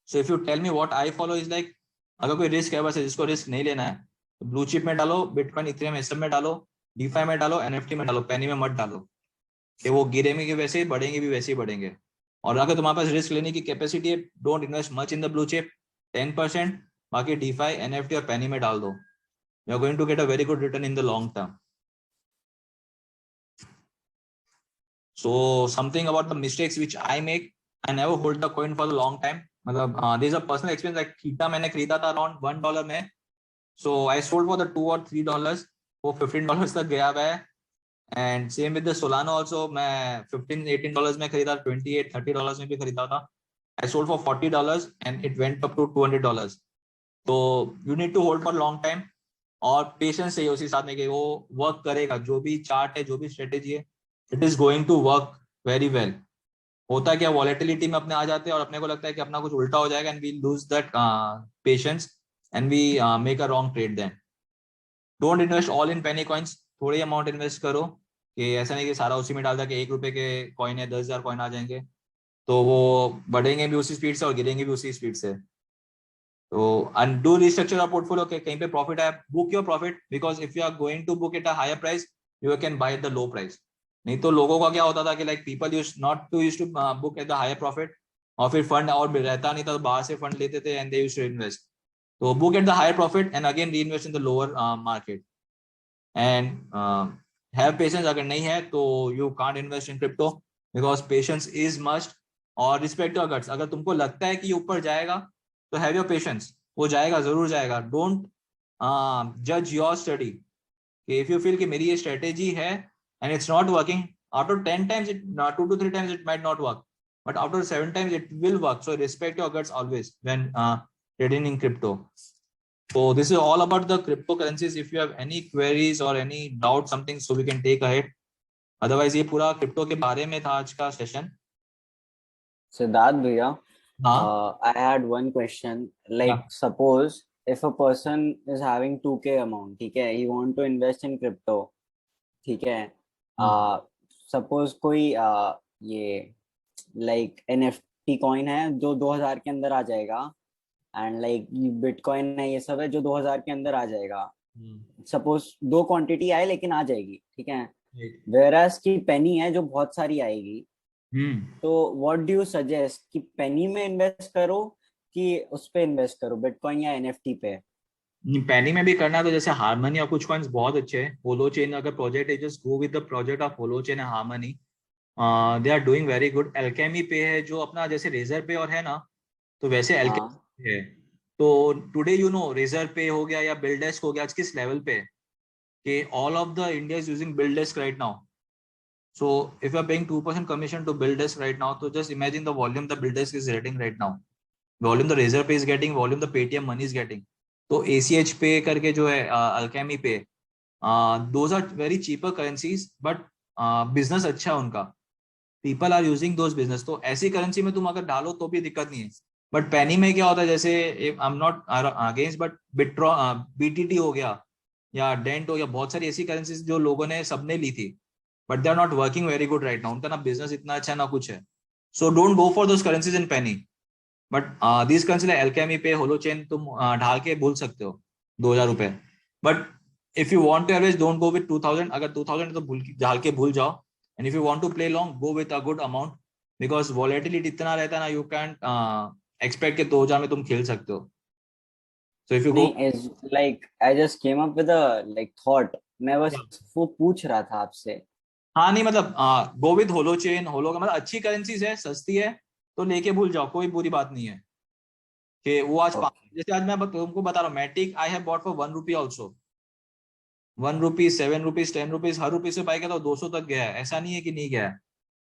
So if you tell me what I follow is like, अगर कोई risk है, बस जिसको रिस्क नहीं लेना है तो ब्लू चिप में डालो, बिटकॉइन, इथेरियम, एसएम में डालो, डीफाई में डालो, एनएफटी में डालो, पेनी में मत डालो, कि वो गिरेंगे वैसे ही बढ़ेंगे भी वैसे ही बढ़ेंगे. और अगर तुम्हारे पास रिस्क लेने की कैपेसिटी है, don't invest much in the blue chip, 10%, बाकी डीफाई, एनएफटी और पेनी में डाल दो. You are going to get a very good return in the long term. So something about the mistakes which I make, I never hold the coin for a long time. मतलब there is a personal experience, like theta मैंने खरीदा था around $1 में, so I sold for the $2 or $3, वो $15 तक गया हुआ है. And same with the Solana also, मैं $15-18 में खरीदा, $28-30 में भी खरीदा था. I sold for $40 and it went up to $200. तो you need to hold for long time, और पेशेंस चाहिए उसी साथ में कि वो वर्क करेगा. जो भी चार्ट है, जो भी स्ट्रेटेजी है, it is going to work very well. होता क्या, वॉलेटिलिटी में अपने आ जाते हैं और अपने को लगता है कि अपना कुछ उल्टा हो जाएगा, and we lose that patience and we make a wrong trade. Then don't invest all in penny coins. थोड़ी अमाउंट इन्वेस्ट करो, कि ऐसा नहीं कि सारा उसी में डाल दे कि ₹1 के कॉइन है, 10,000 कॉइन आ जाएंगे, तो वो बढ़ेंगे भी उसी स्पीड से और गिरेंगे भी उसी स्पीड से. तो and do restructure your portfolio, के कहीं पे प्रॉफिट है, book your profit, because if you are going to book at a higher price, you can buy at the low price. नहीं तो लोगों का क्या होता था कि like people used not to book at the higher profit, और फिर फंड और रहता नहीं था तो बाहर से फंड लेते थे and they used to invest. तो book at the higher profit and again reinvest in the lower market. And have patience. अगर नहीं है तो you can't invest in crypto, because patience is must. और respect your guts. अगर तुमको लगता है कि ऊपर जाएगा तो have your patience, वो जाएगा, जरूर जाएगा. Don't judge your study. If you feel कि मेरी ये strategy है and it's not working, out of 10 times, 2 to 3 times it might not work, but out of 7 times it will work. So respect your guts always when trading in crypto. So this is all about the cryptocurrencies. If you have any queries or any doubt, something, so we can take ahead. Otherwise ये पूरा crypto के बारे में था आज का session. Siddharth bhaiya, हाँ I had one question. Like, हाँ suppose if a person is having 2K amount, ठीक है, he want to invest in crypto, ठीक है, suppose कोई ये like NFT coin है जो 2000 के अंदर आ जाएगा, and like Bitcoin है, ये सब है जो 2000 के अंदर आ जाएगा। सपोज 2 क्वांटिटी आए लेकिन आ जाएगी, ठीक है, वेरास की पेनी है जो बहुत सारी आएगी। तो व्हाट डू यू सजेस्ट कि पेनी में इन्वेस्ट करो कि उस पे इन्वेस्ट करो, बिटकॉइन या एनएफटी पे? पेनी में भी करना है तो जैसे हार्मनी और कुछ कॉइन्स बहुत अच्छे हैं। होलो चेन अगर प्रोजेक्ट है, just go with the project of Holochain and Harmony, they are doing very good. Alchemy Pay है जो अपना जैसे रेजर पे और है ना, तो वैसे एल्केमी है। तो टुडे यू नो रेजर पे हो गया या बिल्डेस्क हो गया, आज किस लेवल पे है कि all of the India is using BillDesk right now. So if you are paying 2% commission to BuildDesk right now, so just imagine the volume the BuildDesk is getting right now. Volume the Razor Pay is getting, volume the Paytm money is getting. तो ACH Pay करके जो है Alchemy Pay, those are very cheaper currencies, but business अच्छा है उनका। People are using those business. तो ऐसी currency में तुम अगर डालो तो भी दिक्कत नहीं है। बट पेनी में क्या होता है, जैसे आई am not against, but BTT हो गया या डेंट हो गया, बहुत सारी ऐसी करेंसीज जो लोगों ने सबने ली थी, but they are not working very good right now. उनका ना बिजनेस इतना अच्छा ना कुछ है। So don't go for those currencies in penny, but this currency like Alchemy Pay, hollow chain तुम ढाल के भूल सकते हो 2000 रुपए। But if you want to average don't go with 2000, अगर 2000 तो ढाल के भूल जाओ। And if you want to play long go with a good amount, because volatility इतना रहता है ना, यू कैन एक्सपेक्ट के 2000 में तुम खेल सकते हो। सो इफ यू गो, नहीं, is like I just came up with a like thought, मैं बस वो पूछ रहा था आपसे। हाँ नहीं मतलब गो विद होलो चेन, होलो का मतलब अच्छी करेंसीज है, सस्ती है, तो लेके भूल जाओ, कोई बुरी बात नहीं है कि वो आज जैसे आज मैं तुमको बता रहा हूँ, Matic I have bought for 1 rupee also, 1 rupee, 7 rupees, 10 rupees, हर रुपी से बाई किया तो 200 तक गया है, ऐसा नहीं है कि नहीं गया है।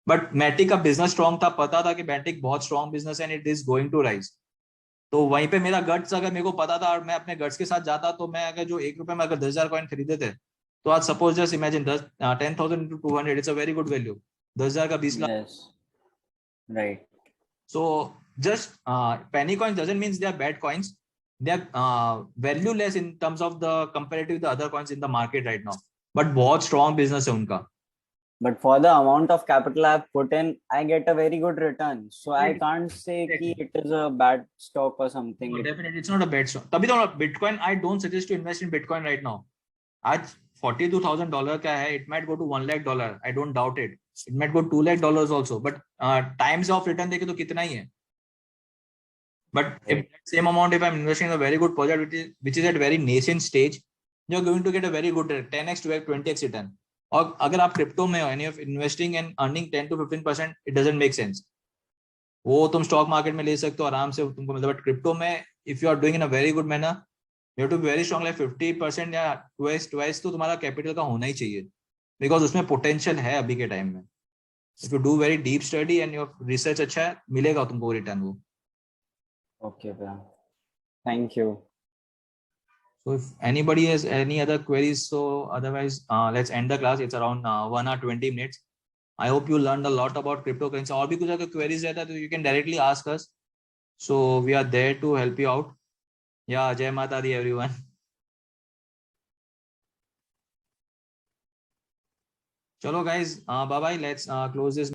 बट मैटिक का बिजनेस स्ट्रॉन्ग था, पता था कि मैटिक बहुत स्ट्रॉन्ग बिजनेस है and it is going to rise. तो वहीं पे मेरा गट्स, अगर मेरे को पता था और मैं अपने गट्स के साथ जाता, तो मैं अगर जो 1 रुपए में अगर 10,000 कॉइन खरीदे थे, तो आज suppose just imagine 10,000 into 200, it's a very good value. 10,000 का 20 lakh. Yes, right. So just penny coins doesn't mean they are bad coins. They are valueless in terms of the comparative the other coins in the market right now. But बहुत strong business है उनका। But for the amount of capital I've put in, I get a very good return. So I can't say कि it is a bad stock or something. No, definitely, it's not a bad stock. तभी तो Bitcoin, I don't suggest to invest in Bitcoin right now. आज $42,000 का है, it might go to $1 lakh. I don't doubt it. It might go $2 lakh also. But times of return देखे तो कितना ही है। But if that same amount, if I'm investing in a very good project which is at very nascent stage, you're going to get a very good 10x, 20x return. और अगर आप crypto में हो and you're investing and earning 10 to 15%, it doesn't make sense. वो तुम stock market में ले सकते हो आराम से, तुमको मतलब, बट क्रिप्टो में if you are doing in a very good manner, you have to be very strong, like 50% या ट्वाइस तो तुम्हारा कैपिटल का होना ही चाहिए, बिकॉज उसमें पोटेंशियल है अभी के टाइम में। If you do very deep study and your research अच्छा है, मिलेगा तुमको रिटर्न वो। Okay, thank you. So if anybody has any other queries, so otherwise let's end the class. It's around 1 hour 20 minutes. I hope you learned a lot about cryptocurrency. और भी कुछ अगर queries रहता है तो you can directly ask us. So we are there to help you out. Yeah, Jai Mata Di everyone. Chalo guys, bye bye. Let's close this.